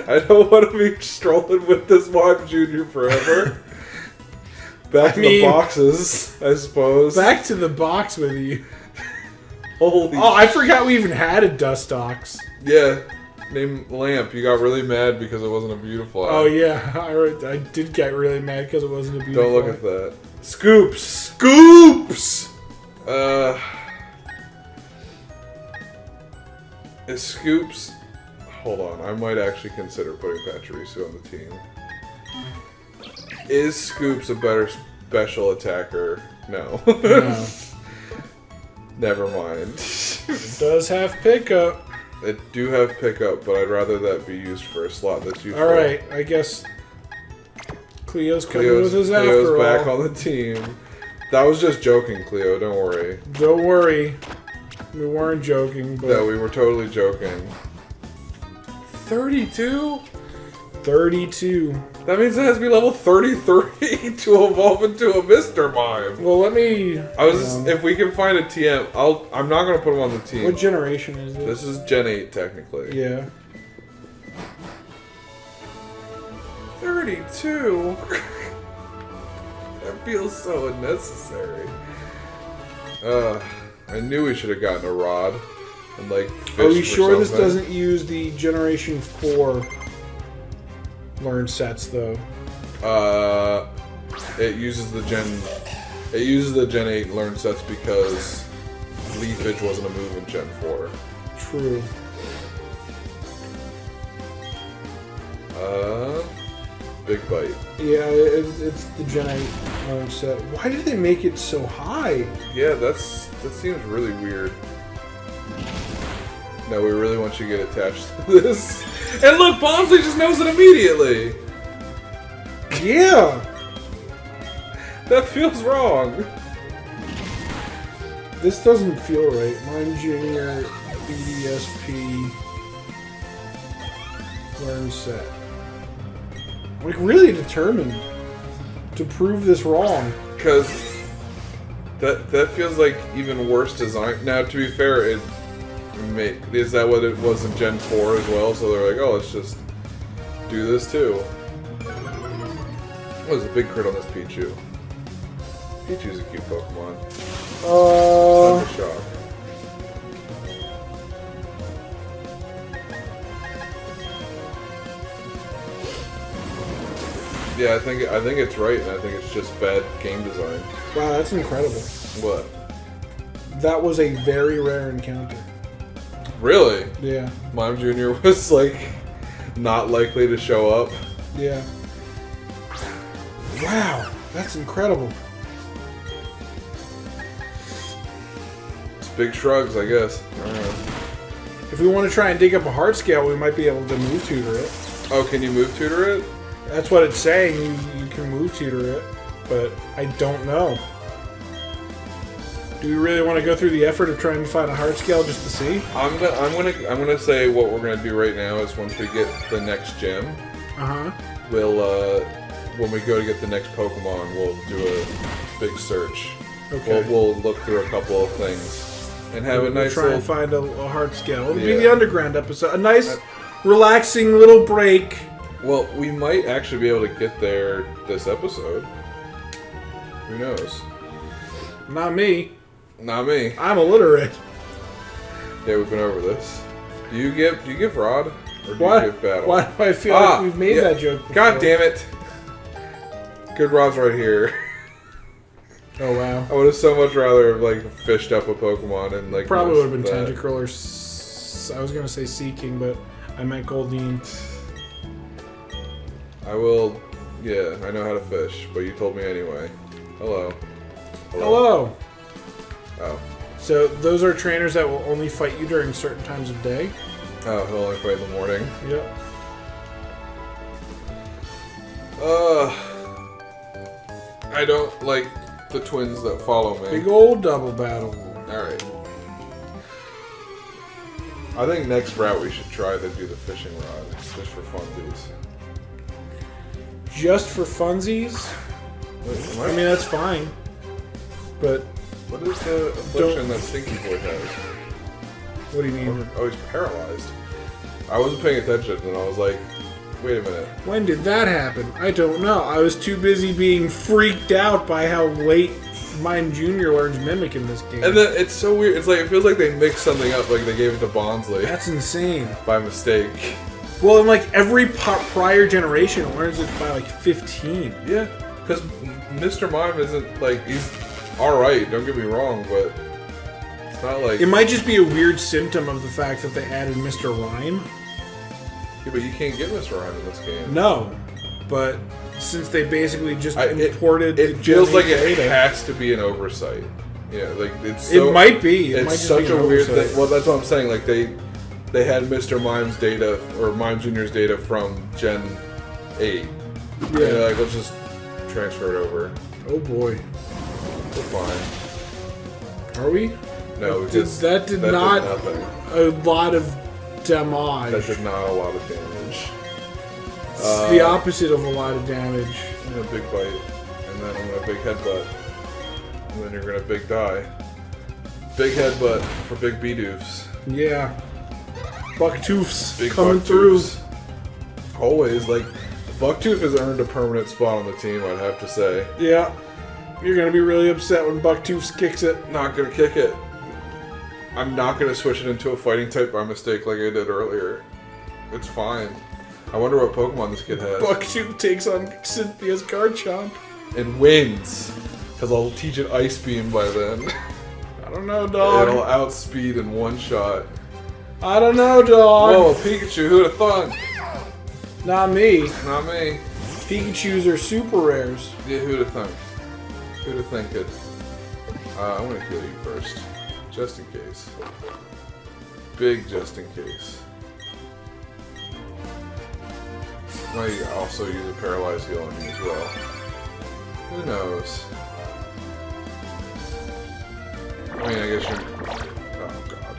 [SPEAKER 1] I don't want to be strolling with this Mime Jr. forever. Back to the boxes, I suppose.
[SPEAKER 2] Back to the box with you.
[SPEAKER 1] Holy
[SPEAKER 2] I forgot we even had a Dustox.
[SPEAKER 1] Yeah. Named Lamp. You got really mad because it wasn't a beautiful eye.
[SPEAKER 2] Oh, yeah. I did get really mad because it wasn't a beautiful
[SPEAKER 1] Don't look
[SPEAKER 2] eye.
[SPEAKER 1] at that. Scoops!
[SPEAKER 2] Scoops!
[SPEAKER 1] Is Scoops... Hold on. I might actually consider putting Pachirisu on the team. Is Scoops a better special attacker? No.
[SPEAKER 2] No.
[SPEAKER 1] Never mind.
[SPEAKER 2] It does have pickup.
[SPEAKER 1] It do have pickup, but I'd rather that be used for a slot that's used.
[SPEAKER 2] Alright, I guess Cleo's coming with us after all.
[SPEAKER 1] Cleo's back on the team. That was just joking, Cleo, don't worry.
[SPEAKER 2] Don't worry. We weren't joking, but...
[SPEAKER 1] No, we were totally joking. 32?
[SPEAKER 2] 32.
[SPEAKER 1] That means it has to be level 33 to evolve into a Mr. Mime.
[SPEAKER 2] Well, let me...
[SPEAKER 1] if we can find a TM, I'm not going to put him on the team.
[SPEAKER 2] What generation is it?
[SPEAKER 1] This is Gen 8, technically.
[SPEAKER 2] Yeah.
[SPEAKER 1] 32? That feels so unnecessary. I knew we should have gotten a rod. And, like,
[SPEAKER 2] Are you sure this doesn't use the Generation 4 learn sets, though?
[SPEAKER 1] It uses the Gen 8 learn sets because Leafage wasn't a move in Gen 4.
[SPEAKER 2] True.
[SPEAKER 1] Big Bite.
[SPEAKER 2] Yeah, it's the Gen 8 learn set. Why did they make it so high?
[SPEAKER 1] Yeah, that seems really weird. No, we really want you to get attached to this. And look, Bombsley just knows it immediately!
[SPEAKER 2] Yeah!
[SPEAKER 1] That feels wrong.
[SPEAKER 2] This doesn't feel right. Mime Jr. BDSP learn set. I'm like really determined to prove this wrong.
[SPEAKER 1] Because that feels like even worse design. Now, to be fair, is that what it was in Gen 4 as well? So they're like, oh, let's just do this too. Oh, there's a big crit on this Pichu. Pichu's a cute Pokemon. Shock. Yeah, I think it's right, and I think it's just bad game design.
[SPEAKER 2] Wow, that's incredible.
[SPEAKER 1] What?
[SPEAKER 2] That was a very rare encounter.
[SPEAKER 1] Really?
[SPEAKER 2] Yeah.
[SPEAKER 1] Mime Jr. was, like, not likely to show up.
[SPEAKER 2] Yeah. Wow, that's incredible.
[SPEAKER 1] It's big shrugs, I guess. I don't know.
[SPEAKER 2] If we want to try and dig up a heart scale, we might be able to move tutor it.
[SPEAKER 1] Oh, can you move tutor it?
[SPEAKER 2] That's what it's saying. You can move tutor it, but I don't know. Do we really want to go through the effort of trying to find a heart scale just to see?
[SPEAKER 1] I'm gonna say what we're gonna do right now is once we get the next gem, we'll when we go to get the next Pokemon, we'll do a big search.
[SPEAKER 2] Okay.
[SPEAKER 1] We'll look through a couple of things and have a nice.
[SPEAKER 2] Try and find a hard skill. It'll be the underground episode. A nice, relaxing little break.
[SPEAKER 1] Well, we might actually be able to get there this episode. Who knows?
[SPEAKER 2] Not me.
[SPEAKER 1] Not me.
[SPEAKER 2] I'm illiterate.
[SPEAKER 1] Yeah, we've been over this. Do you give Rod? Or do you give Battle?
[SPEAKER 2] Why do I feel like we've made that joke before?
[SPEAKER 1] God damn it! Good Rod's right here.
[SPEAKER 2] Oh wow.
[SPEAKER 1] I would have so much rather have like fished up a Pokemon and like
[SPEAKER 2] probably would have been Tentacruel or I was gonna say Seaking, but I meant Goldeen.
[SPEAKER 1] I will. Yeah, I know how to fish, but you told me anyway. Hello.
[SPEAKER 2] Hello.
[SPEAKER 1] Oh.
[SPEAKER 2] So those are trainers that will only fight you during certain times of day.
[SPEAKER 1] Oh, he'll only fight in the morning.
[SPEAKER 2] Yep.
[SPEAKER 1] I don't like the twins that follow me.
[SPEAKER 2] Big old double battle.
[SPEAKER 1] Alright. I think next route we should try to do the fishing rod, just for funsies.
[SPEAKER 2] Just for funsies?
[SPEAKER 1] Wait,
[SPEAKER 2] I mean, that's fine. But...
[SPEAKER 1] What is the affliction that Stinky Boy has?
[SPEAKER 2] What do you mean?
[SPEAKER 1] Oh, he's paralyzed. I wasn't paying attention, and I was like, wait a minute.
[SPEAKER 2] When did that happen? I don't know. I was too busy being freaked out by how late Mime Jr. learns Mimic in this game.
[SPEAKER 1] And then it's so weird. It's like, it feels like they mixed something up, like they gave it to Bonsly.
[SPEAKER 2] That's insane.
[SPEAKER 1] By mistake.
[SPEAKER 2] Well, in like every prior generation, it learns it by like 15.
[SPEAKER 1] Yeah, because Mr. Mime isn't like, he's alright, don't get me wrong, but it's not like...
[SPEAKER 2] It might just be a weird symptom of the fact that they added Mr. Rhyme.
[SPEAKER 1] Yeah, but you can't get Mr. Rhyme in this game.
[SPEAKER 2] No, but since they basically just imported
[SPEAKER 1] it feels like it has to be an oversight. Yeah, like it's so...
[SPEAKER 2] It might be.
[SPEAKER 1] It might just such be a weird thing. Well, that's what I'm saying, like they had Mr. Mime's data, or Mime Jr.'s data from Gen 8. Yeah. And they're like, let's just transfer it over.
[SPEAKER 2] Oh boy.
[SPEAKER 1] We're fine.
[SPEAKER 2] Are we?
[SPEAKER 1] No, because
[SPEAKER 2] that did not a lot of damage.
[SPEAKER 1] That did not a lot of damage.
[SPEAKER 2] It's the opposite of a lot of damage.
[SPEAKER 1] I'm gonna big bite, and then I'm gonna big headbutt, and then you're gonna big die. Big headbutt for big B-doofs.
[SPEAKER 2] Yeah. Bucktoofs coming through.
[SPEAKER 1] Always, like, Bucktooth has earned a permanent spot on the team, I'd have to say.
[SPEAKER 2] Yeah. You're gonna be really upset when Bucktoofs kicks it.
[SPEAKER 1] Not gonna kick it. I'm not gonna switch it into a fighting type by mistake like I did earlier. It's fine. I wonder what Pokemon this kid has.
[SPEAKER 2] Bucktooth takes on Cynthia's Garchomp.
[SPEAKER 1] And wins. Because I'll teach it Ice Beam by then.
[SPEAKER 2] I don't know, dog.
[SPEAKER 1] It'll outspeed in one shot.
[SPEAKER 2] I don't know, dog.
[SPEAKER 1] Whoa, Pikachu, who'd have thought?
[SPEAKER 2] Not me.
[SPEAKER 1] Not me.
[SPEAKER 2] Pikachus are super rares.
[SPEAKER 1] Yeah, who'd have thunk? Who'd have think it? I'm gonna heal you first. Just in case. Big just in case. Might also use a paralyzed heal on you as well. Who knows? I mean, I guess you're... Oh, God.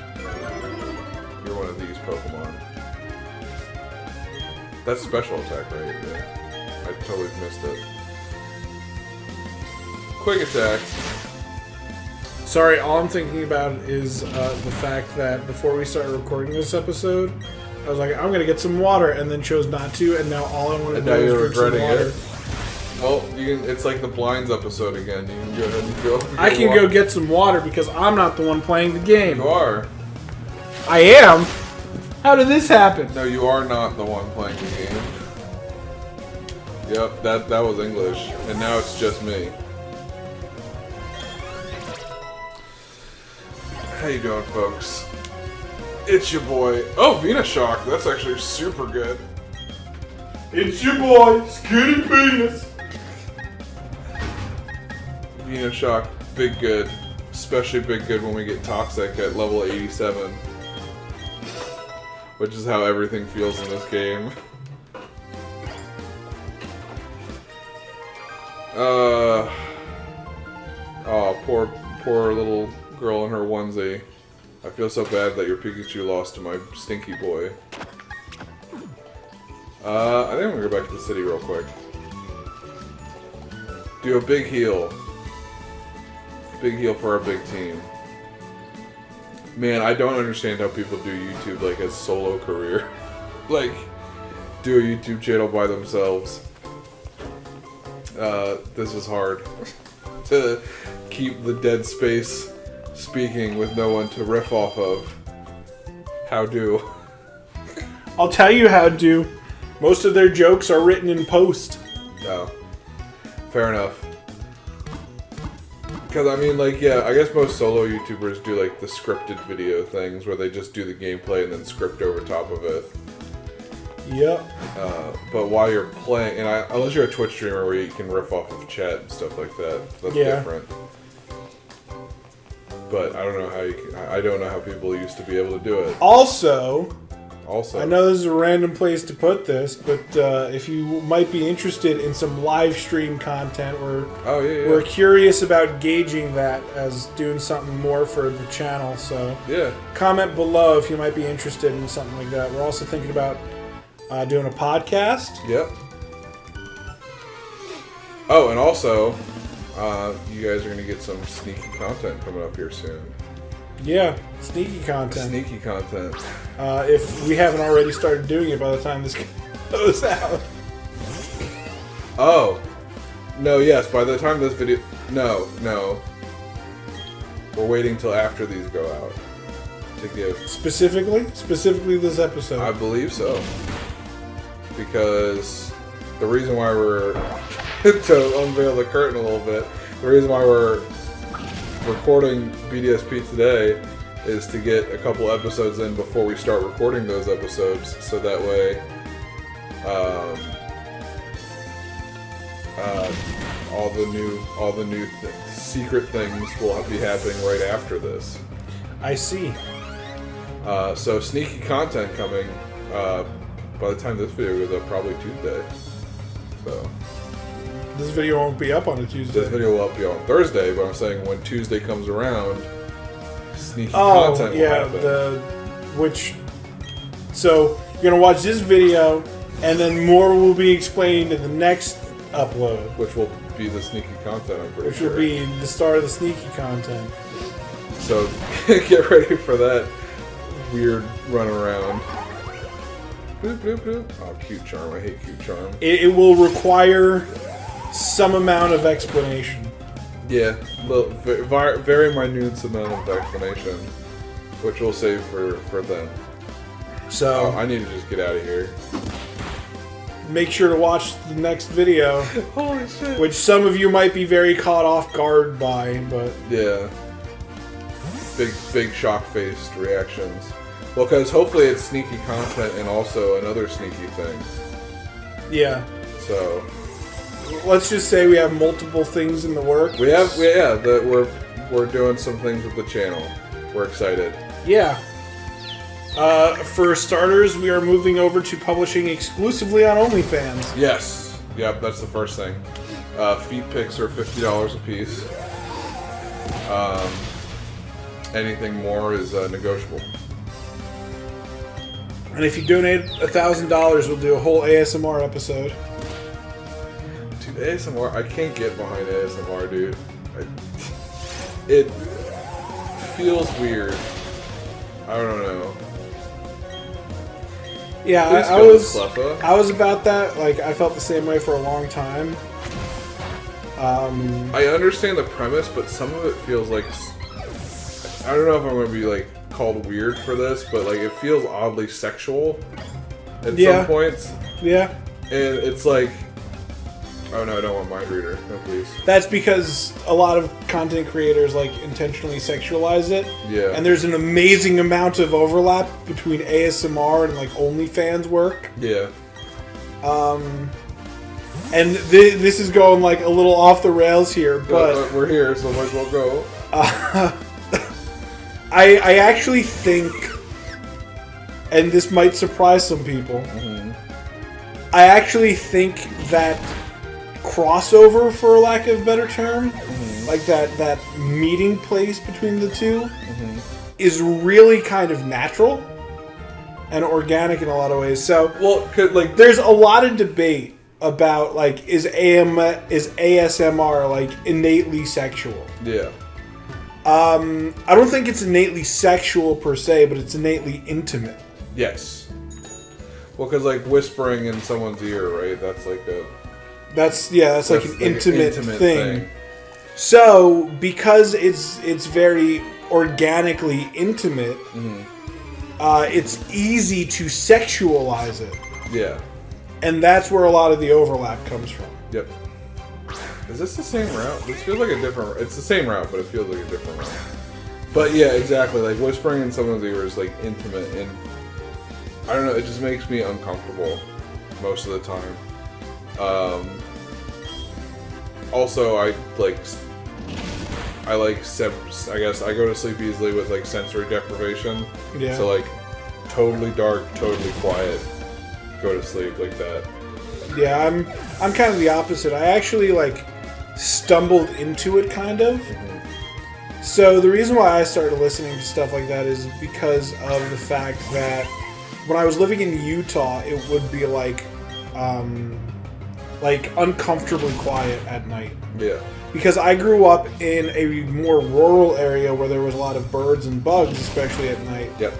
[SPEAKER 1] You're one of these Pokemon. That's special attack, right? Yeah. I totally missed it. Quick attack.
[SPEAKER 2] Sorry, all I'm thinking about is the fact that before we started recording this episode, I was like, I'm gonna get some water, and then chose not to, and now all I want to do is drink some water.
[SPEAKER 1] It. Well, you can. It's like the Blinds episode again. You can go ahead and go.
[SPEAKER 2] I can go get some water because I'm not the one playing the game.
[SPEAKER 1] You are.
[SPEAKER 2] I am. How did this happen?
[SPEAKER 1] No, you are not the one playing the game. Yep, that was English, and now it's just me. How you doing, folks? It's your boy. Oh, Venusaur. That's actually super good. It's your boy, Skinny Venus. Venusaur, big good. Especially big good when we get Toxic at level 87. Which is how everything feels in this game. Oh, poor little girl in her onesie. I feel so bad that your Pikachu lost to my Stinky Boy. I think I'm gonna go back to the city real quick. Do a big heal. Big heal for our big team. Man, I don't understand how people do YouTube like as solo career. Like, do a YouTube channel by themselves. This is hard. To keep the dead space speaking with no one to riff off of. How do?
[SPEAKER 2] I'll tell you how do. Most of their jokes are written in post.
[SPEAKER 1] No. Fair enough. Because, I mean, like, yeah, I guess most solo YouTubers do, like, the scripted video things where they just do the gameplay and then script over top of it.
[SPEAKER 2] Yep.
[SPEAKER 1] But while you're playing, and unless you're a Twitch streamer where you can riff off of chat and stuff like that, that's different. But I don't know how I don't know how people used to be able to do it.
[SPEAKER 2] Also,
[SPEAKER 1] I
[SPEAKER 2] know this is a random place to put this, but if you might be interested in some live stream content, we're curious about gauging that as doing something more for the channel. So comment below if you might be interested in something like that. We're also thinking about doing a podcast.
[SPEAKER 1] Yep. Oh, and also, you guys are going to get some sneaky content coming up here soon.
[SPEAKER 2] Yeah, sneaky content.
[SPEAKER 1] Sneaky content.
[SPEAKER 2] If we haven't already started doing it by the time this goes out.
[SPEAKER 1] Oh. No, yes, by the time this video... No. We're waiting till after these go out to give...
[SPEAKER 2] Specifically this episode?
[SPEAKER 1] I believe so. Because the reason why we're... to unveil the curtain a little bit, the reason why we're recording BDSP today is to get a couple episodes in before we start recording those episodes, so that way all the new secret things will be happening right after this.
[SPEAKER 2] I see.
[SPEAKER 1] So sneaky content coming by the time this video goes up, probably Tuesday. So
[SPEAKER 2] this video won't be up on a Tuesday.
[SPEAKER 1] This video will be on Thursday, but I'm saying when Tuesday comes around, sneaky content will happen. So you're gonna watch this video, and then more will be explained in the next upload, which will be the sneaky content. I'm pretty sure.
[SPEAKER 2] Which will be the start of the sneaky content.
[SPEAKER 1] So get ready for that weird run around. Boop, boop, boop. Oh, cute charm. I hate cute charm.
[SPEAKER 2] It will require some amount of explanation.
[SPEAKER 1] Yeah, very minute amount of explanation, which we'll save for then.
[SPEAKER 2] So
[SPEAKER 1] I need to just get out of here.
[SPEAKER 2] Make sure to watch the next video.
[SPEAKER 1] Holy shit!
[SPEAKER 2] Which some of you might be very caught off guard by, but
[SPEAKER 1] yeah, big shock-faced reactions. Well, because hopefully it's sneaky content and also another sneaky thing.
[SPEAKER 2] Yeah.
[SPEAKER 1] So
[SPEAKER 2] let's just say we have multiple things in the works.
[SPEAKER 1] We're doing some things with the channel. We're excited.
[SPEAKER 2] Yeah. For starters, we are moving over to publishing exclusively on OnlyFans.
[SPEAKER 1] Yes. Yep, that's the first thing. Feet pics are $50 a piece. Anything more is negotiable.
[SPEAKER 2] And if you donate $1,000, we'll do a whole ASMR episode.
[SPEAKER 1] Dude, ASMR, I can't get behind ASMR, dude. It feels weird. I don't know.
[SPEAKER 2] Yeah, I was about that. Like, I felt the same way for a long time.
[SPEAKER 1] I understand the premise, but some of it feels like... I don't know if I'm going to be, like, called weird for this, but, like, it feels oddly sexual at some points.
[SPEAKER 2] Yeah.
[SPEAKER 1] And it's like... Oh, no, I don't want Mind Reader. No, please.
[SPEAKER 2] That's because a lot of content creators, like, intentionally sexualize it.
[SPEAKER 1] Yeah.
[SPEAKER 2] And there's an amazing amount of overlap between ASMR and, like, OnlyFans work.
[SPEAKER 1] Yeah.
[SPEAKER 2] And this is going, like, a little off the rails here, but...
[SPEAKER 1] we're here, so might as well go.
[SPEAKER 2] I actually think, and this might surprise some people, I actually think that crossover, for lack of a better term, like that meeting place between the two, is really kind of natural and organic in a lot of ways. So,
[SPEAKER 1] well, like,
[SPEAKER 2] there's a lot of debate about like is ASMR like innately sexual?
[SPEAKER 1] Yeah.
[SPEAKER 2] I don't think it's innately sexual per se, but it's innately intimate.
[SPEAKER 1] Yes. Well, because like whispering in someone's ear, right? That's like a.
[SPEAKER 2] That's like an intimate thing. So because it's very organically intimate, it's easy to sexualize it.
[SPEAKER 1] Yeah.
[SPEAKER 2] And that's where a lot of the overlap comes from.
[SPEAKER 1] Yep. Is this the same route? This feels like a different... It's the same route, but it feels like a different route. But yeah, exactly. Like, whispering in someone's ear is, like, intimate. And, I don't know, it just makes me uncomfortable most of the time. Also, I guess I go to sleep easily with, like, sensory deprivation.
[SPEAKER 2] Yeah.
[SPEAKER 1] So, like, totally dark, totally quiet. Go to sleep like that.
[SPEAKER 2] Yeah, I'm kind of the opposite. I actually, like, stumbled into it, kind of. So the reason why I started listening to stuff like that is because of the fact that when I was living in Utah, it would be like uncomfortably quiet at night.
[SPEAKER 1] Yeah.
[SPEAKER 2] Because I grew up in a more rural area where there was a lot of birds and bugs, especially at night.
[SPEAKER 1] Yep.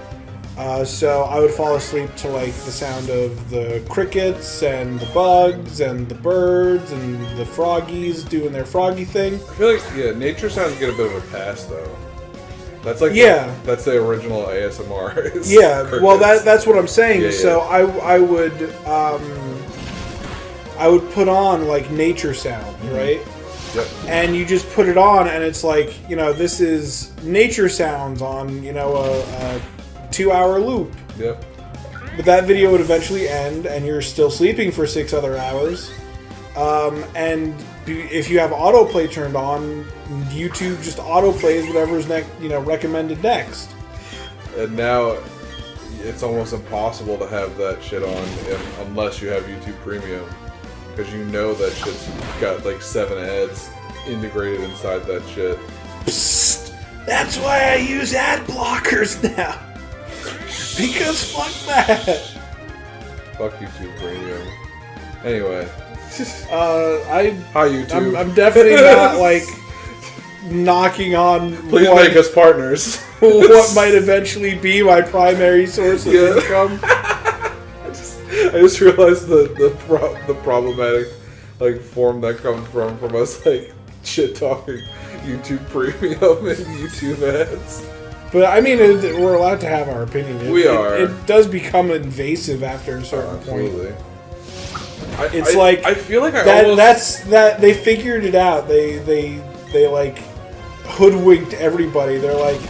[SPEAKER 2] So I would fall asleep to like the sound of the crickets and the bugs and the birds and the froggies doing their froggy thing.
[SPEAKER 1] I feel like nature sounds get a bit of a pass though. That's like that's the original ASMR.
[SPEAKER 2] Yeah,
[SPEAKER 1] crickets.
[SPEAKER 2] Well that's what I'm saying.
[SPEAKER 1] Yeah.
[SPEAKER 2] So I would put on like nature sound, right?
[SPEAKER 1] Yep.
[SPEAKER 2] And you just put it on, and it's like, you know, this is nature sounds on, you know, a 2-hour loop.
[SPEAKER 1] Yep.
[SPEAKER 2] But that video would eventually end, and you're still sleeping for 6 other hours. And if you have autoplay turned on, YouTube just autoplays whatever's recommended next.
[SPEAKER 1] And now it's almost impossible to have that shit on unless you have YouTube Premium, because you know that shit's got like 7 ads integrated inside that shit.
[SPEAKER 2] Psst, that's why I use ad blockers now. Because fuck that.
[SPEAKER 1] Fuck YouTube Premium. Anyway.
[SPEAKER 2] Hi
[SPEAKER 1] YouTube.
[SPEAKER 2] I'm definitely not like knocking on.
[SPEAKER 1] Please make us partners.
[SPEAKER 2] What might eventually be my primary source of income.
[SPEAKER 1] I just realized the problematic like form that comes from us like shit talking YouTube Premium and YouTube ads.
[SPEAKER 2] But I mean, we're allowed to have our opinion. It does become invasive after a certain point. It's like
[SPEAKER 1] I feel like
[SPEAKER 2] that's they figured it out. They like hoodwinked everybody. They're like,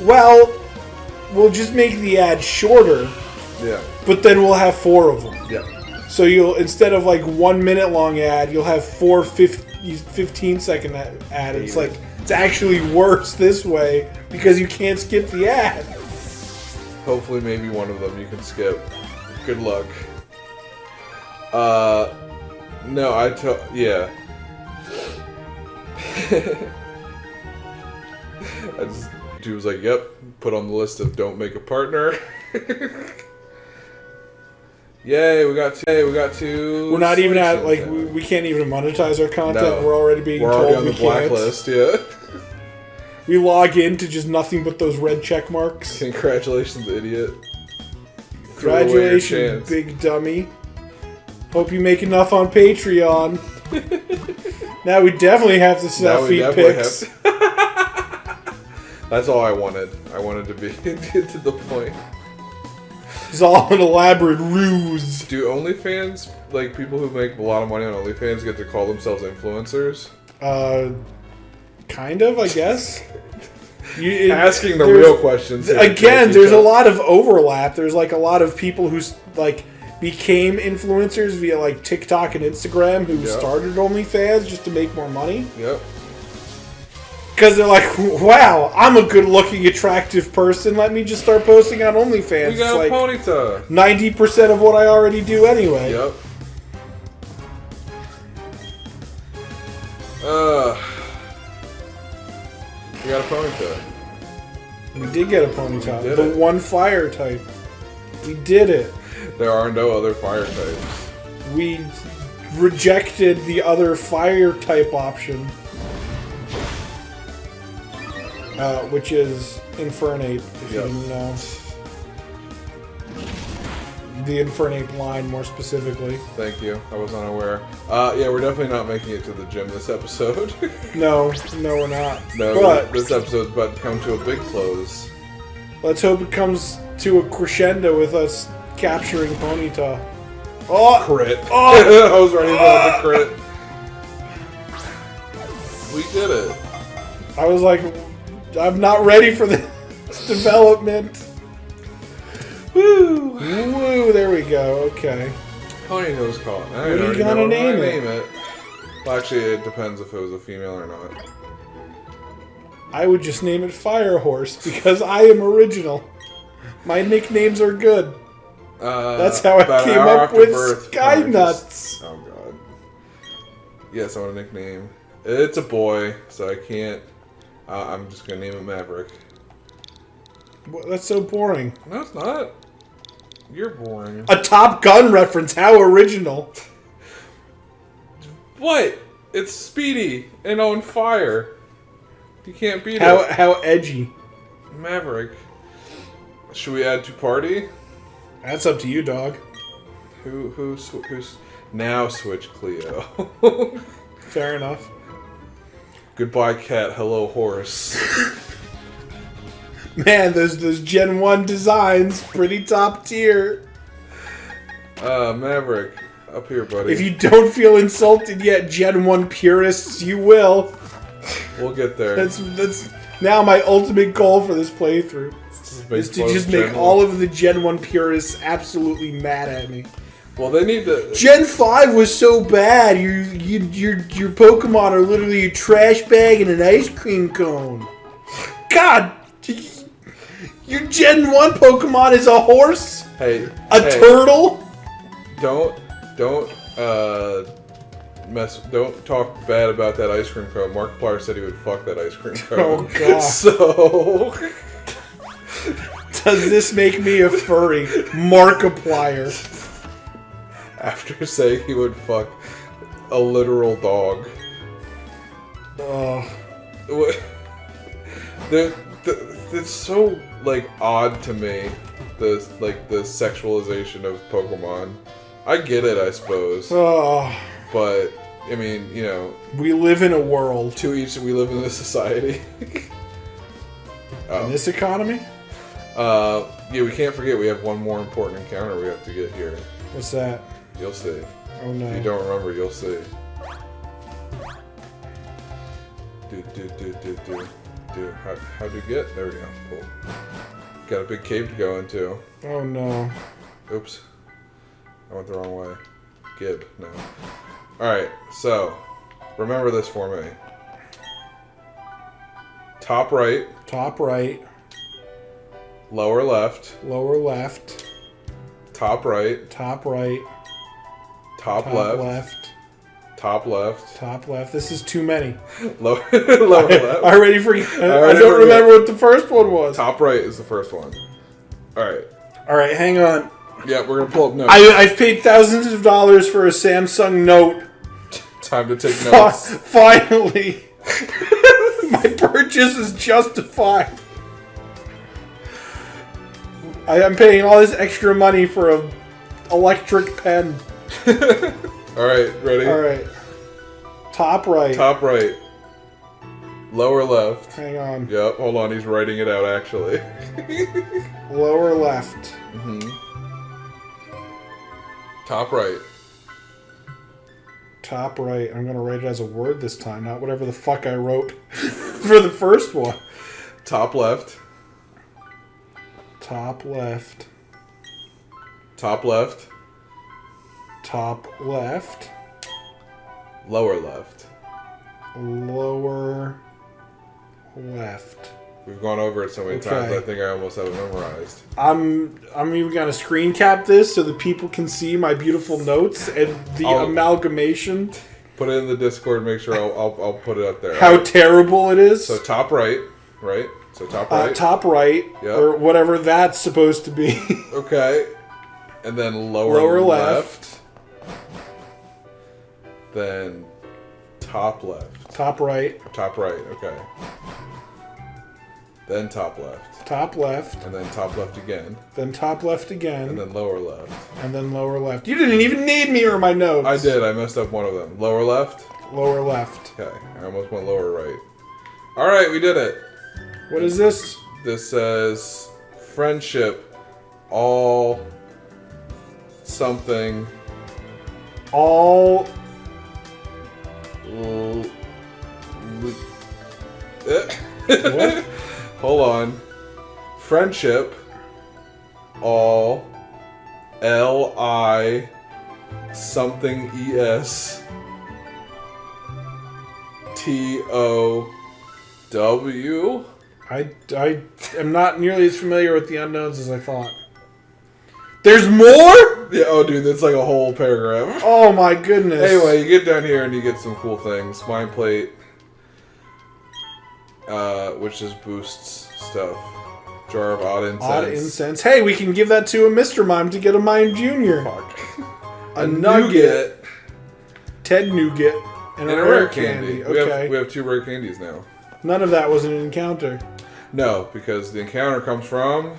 [SPEAKER 2] well, we'll just make the ad shorter.
[SPEAKER 1] Yeah.
[SPEAKER 2] But then we'll have 4 of them.
[SPEAKER 1] Yeah.
[SPEAKER 2] So you'll, instead of like 1 minute long ad, you'll have 4 15-second ad. It's like, it's actually worse this way because you can't skip the ad.
[SPEAKER 1] Hopefully maybe one of them you can skip. Good luck. No, yeah. Dude was like, yep, put on the list of don't make a partner. Yay, we got two.
[SPEAKER 2] We're not even at, like, we can't even monetize our content. No. We're already being told
[SPEAKER 1] already on
[SPEAKER 2] we
[SPEAKER 1] the blacklist, yeah.
[SPEAKER 2] We log into just nothing but those red check marks.
[SPEAKER 1] Congratulations, idiot.
[SPEAKER 2] Congratulations, big dummy. Hope you make enough on Patreon. Now we definitely have to sell feet pics.
[SPEAKER 1] That's all I wanted. I wanted to be to the point.
[SPEAKER 2] It's all an elaborate ruse.
[SPEAKER 1] Do OnlyFans, like people who make a lot of money on OnlyFans, get to call themselves influencers?
[SPEAKER 2] Kind of, I guess.
[SPEAKER 1] Asking the real questions.
[SPEAKER 2] Again, there's a lot of overlap. There's like a lot of people who like became influencers via like TikTok and Instagram who started OnlyFans just to make more money.
[SPEAKER 1] Yep.
[SPEAKER 2] Because they're like, wow, I'm a good-looking, attractive person. Let me just start posting on OnlyFans.
[SPEAKER 1] We got a ponytail.
[SPEAKER 2] 90% of what I already do anyway.
[SPEAKER 1] Yep. We got a ponytail.
[SPEAKER 2] We did get a ponytail. The one fire type. We did it.
[SPEAKER 1] There are no other fire types.
[SPEAKER 2] We rejected the other fire type option, which is Infernape, if you didn't know. The Infernape line, more specifically.
[SPEAKER 1] Thank you. I was unaware. Yeah, we're definitely not making it to the gym this episode.
[SPEAKER 2] No, we're not.
[SPEAKER 1] No, but this episode's about to come to a big close.
[SPEAKER 2] Let's hope it comes to a crescendo with us capturing Ponyta. Oh!
[SPEAKER 1] Crit.
[SPEAKER 2] Oh!
[SPEAKER 1] I was ready for the crit. We did it.
[SPEAKER 2] I was like, I'm not ready for this development. Woo! Woo! There we go. Okay.
[SPEAKER 1] Ponyta's called.
[SPEAKER 2] What are you gonna name it?
[SPEAKER 1] Well, actually, it depends if it was a female or not.
[SPEAKER 2] I would just name it Firehorse because I am original. My nicknames are good. That's how I came up with Skynuts.
[SPEAKER 1] Oh god. Yes, I want a nickname. It's a boy, so I can't. I'm just gonna name it Maverick.
[SPEAKER 2] Well, that's so boring.
[SPEAKER 1] No, it's not. You're boring.
[SPEAKER 2] A Top Gun reference. How original.
[SPEAKER 1] What? It's Speedy and on fire. You can't beat it.
[SPEAKER 2] How edgy.
[SPEAKER 1] Maverick. Should we add to party?
[SPEAKER 2] That's up to you, dog.
[SPEAKER 1] Who's now switch Cleo?
[SPEAKER 2] Fair enough.
[SPEAKER 1] Goodbye, cat. Hello, horse.
[SPEAKER 2] Man, those Gen 1 designs, pretty top tier.
[SPEAKER 1] Maverick, up here, buddy.
[SPEAKER 2] If you don't feel insulted yet, Gen 1 purists, you will.
[SPEAKER 1] We'll get there.
[SPEAKER 2] That's now my ultimate goal for this playthrough. Is to just make all of the Gen 1 purists absolutely mad at me.
[SPEAKER 1] Well, they need to...
[SPEAKER 2] Gen 5 was so bad. Your Pokemon are literally a trash bag and an ice cream cone. God! Your Gen 1 Pokemon is a horse?
[SPEAKER 1] Hey.
[SPEAKER 2] Turtle?
[SPEAKER 1] Don't talk bad about that ice cream cone. Markiplier said he would fuck that ice cream cone.
[SPEAKER 2] Oh, God.
[SPEAKER 1] So...
[SPEAKER 2] Does this make me a furry? Markiplier.
[SPEAKER 1] After saying he would fuck a literal dog. It's so, like, odd to me, the sexualization of Pokemon. I get it, I suppose. But, I mean, you know...
[SPEAKER 2] We live in a world.
[SPEAKER 1] To each, we live in this society.
[SPEAKER 2] In this economy?
[SPEAKER 1] Yeah, we can't forget we have one more important encounter we have to get here.
[SPEAKER 2] What's that?
[SPEAKER 1] You'll see.
[SPEAKER 2] Oh no.
[SPEAKER 1] If you don't remember, you'll see. How'd you get? There we go. Cool. Got a big cave to go into.
[SPEAKER 2] Oh no.
[SPEAKER 1] Oops. I went the wrong way. Gib, no. Alright, so, remember this for me. Top right.
[SPEAKER 2] Top right.
[SPEAKER 1] Lower left.
[SPEAKER 2] Lower left.
[SPEAKER 1] Top right.
[SPEAKER 2] Top right.
[SPEAKER 1] Top left. Top left.
[SPEAKER 2] Top left. This is too many.
[SPEAKER 1] Lower left.
[SPEAKER 2] I already forget. I don't remember what the first one was.
[SPEAKER 1] Top right is the first one. Alright.
[SPEAKER 2] Alright, hang on.
[SPEAKER 1] Yeah, we're going to pull up notes.
[SPEAKER 2] I've paid thousands of dollars for a Samsung Note.
[SPEAKER 1] Time to take notes.
[SPEAKER 2] Finally. My purchase is justified. I'm paying all this extra money for a electric pen.
[SPEAKER 1] Alright, ready?
[SPEAKER 2] Alright. Top right.
[SPEAKER 1] Top right. Lower left.
[SPEAKER 2] Hang on.
[SPEAKER 1] Yep, hold on, he's writing it out actually.
[SPEAKER 2] Lower left.
[SPEAKER 1] Mm-hmm. Top right.
[SPEAKER 2] Top right. I'm going to write it as a word this time, not whatever the fuck I wrote for the first one.
[SPEAKER 1] Top left.
[SPEAKER 2] Top left.
[SPEAKER 1] Top left.
[SPEAKER 2] Top left.
[SPEAKER 1] Lower left.
[SPEAKER 2] Lower left.
[SPEAKER 1] We've gone over it so many times, I think I almost have it memorized.
[SPEAKER 2] I'm even going to screen cap this so that people can see my beautiful notes and the amalgamation.
[SPEAKER 1] Put it in the Discord, make sure I'll put it up there.
[SPEAKER 2] How terrible it is.
[SPEAKER 1] So top right, right? So top right.
[SPEAKER 2] Top right,
[SPEAKER 1] yep.
[SPEAKER 2] Or whatever that's supposed to be.
[SPEAKER 1] Okay. And then lower left. Then top left.
[SPEAKER 2] Top right.
[SPEAKER 1] Top right, okay. Then top left.
[SPEAKER 2] Top left.
[SPEAKER 1] And then top left again.
[SPEAKER 2] Then top left again.
[SPEAKER 1] And then lower left.
[SPEAKER 2] And then lower left. You didn't even need me or my notes.
[SPEAKER 1] I did. I messed up one of them. Lower left?
[SPEAKER 2] Lower left.
[SPEAKER 1] Okay. I almost went lower right. Alright, we did it.
[SPEAKER 2] What is this?
[SPEAKER 1] This says friendship, all something.
[SPEAKER 2] All. What?
[SPEAKER 1] Hold on. Friendship, all L-I something E-S T-O-W.
[SPEAKER 2] I am not nearly as familiar with the unknowns as I thought. There's more?
[SPEAKER 1] Yeah, oh dude, that's like a whole paragraph.
[SPEAKER 2] Oh my goodness.
[SPEAKER 1] Anyway, you get down here and you get some cool things. Mind plate, which just boosts stuff. Jar of odd incense.
[SPEAKER 2] Odd incense. Hey, we can give that to a Mr. Mime to get a Mime Jr.
[SPEAKER 1] Fuck.
[SPEAKER 2] A nugget. Ted Nougat. And a rare candy. Okay.
[SPEAKER 1] We have 2 rare candies now.
[SPEAKER 2] None of that was an encounter.
[SPEAKER 1] No, because the encounter comes from...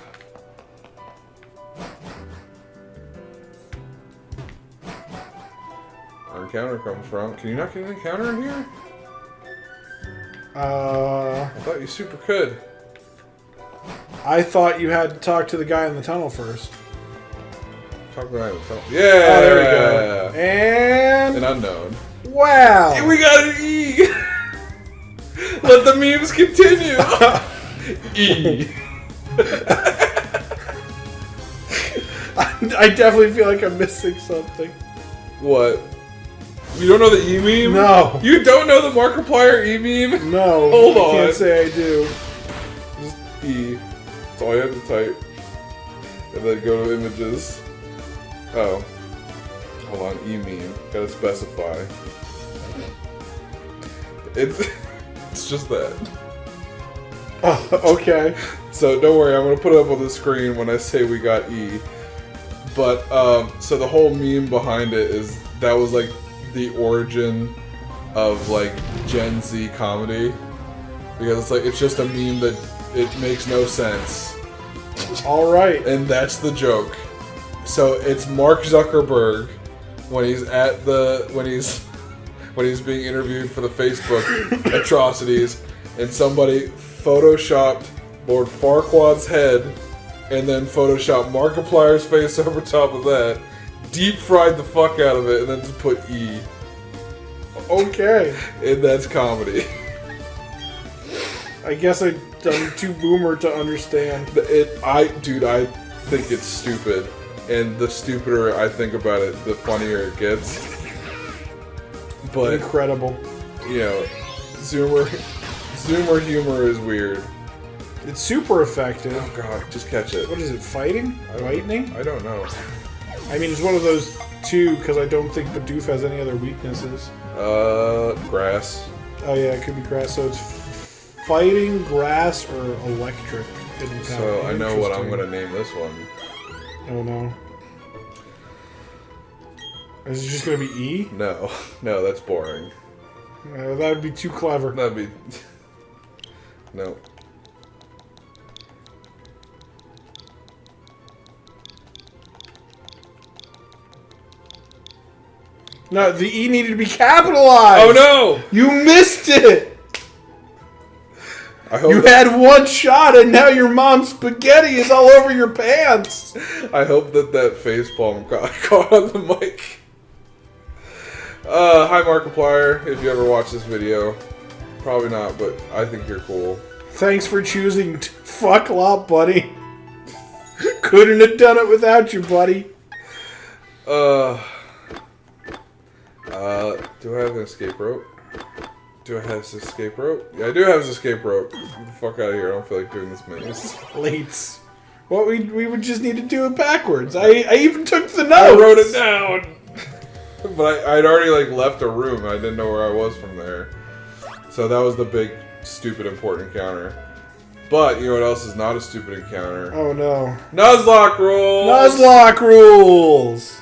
[SPEAKER 1] Our encounter comes from... Can you not get an encounter in here? I thought you super could.
[SPEAKER 2] I thought you had to talk to the guy in the tunnel first.
[SPEAKER 1] Talk to the guy in the tunnel. Yeah!
[SPEAKER 2] Oh, there we go. And...
[SPEAKER 1] An unknown.
[SPEAKER 2] Wow!
[SPEAKER 1] Yeah, we got an E! Let the memes continue! E.
[SPEAKER 2] I definitely feel like I'm missing something.
[SPEAKER 1] What? You don't know the E meme?
[SPEAKER 2] No.
[SPEAKER 1] You don't know the Markiplier E meme?
[SPEAKER 2] No.
[SPEAKER 1] Hold on.
[SPEAKER 2] I can't say I do.
[SPEAKER 1] Just E. That's all you have to type. And then go to images. Oh. Hold on, E meme. Gotta specify. It's just that.
[SPEAKER 2] Oh, okay.
[SPEAKER 1] So don't worry, I'm gonna put it up on the screen when I say we got E. But so the whole meme behind it is that was like the origin of like Gen Z comedy, because it's like it's just a meme that it makes no sense.
[SPEAKER 2] All right.
[SPEAKER 1] And that's the joke. So it's Mark Zuckerberg when he's at the when he's being interviewed for the Facebook atrocities, and somebody photoshopped Lord Farquaad's head and then photoshopped Markiplier's face over top of that, deep fried the fuck out of it, and then just put E.
[SPEAKER 2] Okay.
[SPEAKER 1] And that's comedy.
[SPEAKER 2] I guess I'm too boomer to understand.
[SPEAKER 1] I think it's stupid, and the stupider I think about it, the funnier it gets. But
[SPEAKER 2] incredible.
[SPEAKER 1] You know, Zoomer humor is weird.
[SPEAKER 2] It's super effective.
[SPEAKER 1] Oh god, just catch it.
[SPEAKER 2] What is it, fighting? Lightning?
[SPEAKER 1] I don't know.
[SPEAKER 2] I mean, it's one of those two, because I don't think Bidoof has any other weaknesses.
[SPEAKER 1] Grass.
[SPEAKER 2] Oh yeah, it could be grass. So it's fighting, grass, or electric.
[SPEAKER 1] So I know what I'm gonna name this one.
[SPEAKER 2] Oh no. Is it just gonna be E?
[SPEAKER 1] No, that's boring.
[SPEAKER 2] That would be too clever.
[SPEAKER 1] That'd be... No.
[SPEAKER 2] No, the E needed to be capitalized!
[SPEAKER 1] Oh no!
[SPEAKER 2] You missed it!
[SPEAKER 1] I hope
[SPEAKER 2] you had one shot and now your mom's spaghetti is all over your pants!
[SPEAKER 1] I hope that facepalm caught on the mic. Hi Markiplier, if you ever watch this video. Probably not, but I think you're cool.
[SPEAKER 2] Thanks for choosing fuck Lop, buddy. Couldn't have done it without you, buddy.
[SPEAKER 1] Do I have an escape rope? Do I have this escape rope? Yeah, I do have this escape rope. Get the fuck out of here, I don't feel like doing this maze.
[SPEAKER 2] Lates. Well, we would just need to do it backwards. I even took the notes!
[SPEAKER 1] I wrote it down! But I'd already like left a room, I didn't know where I was from there. So that was the big, stupid, important encounter. But, you know what else is not a stupid encounter?
[SPEAKER 2] Oh no.
[SPEAKER 1] Nuzlocke rules!
[SPEAKER 2] Nuzlocke rules!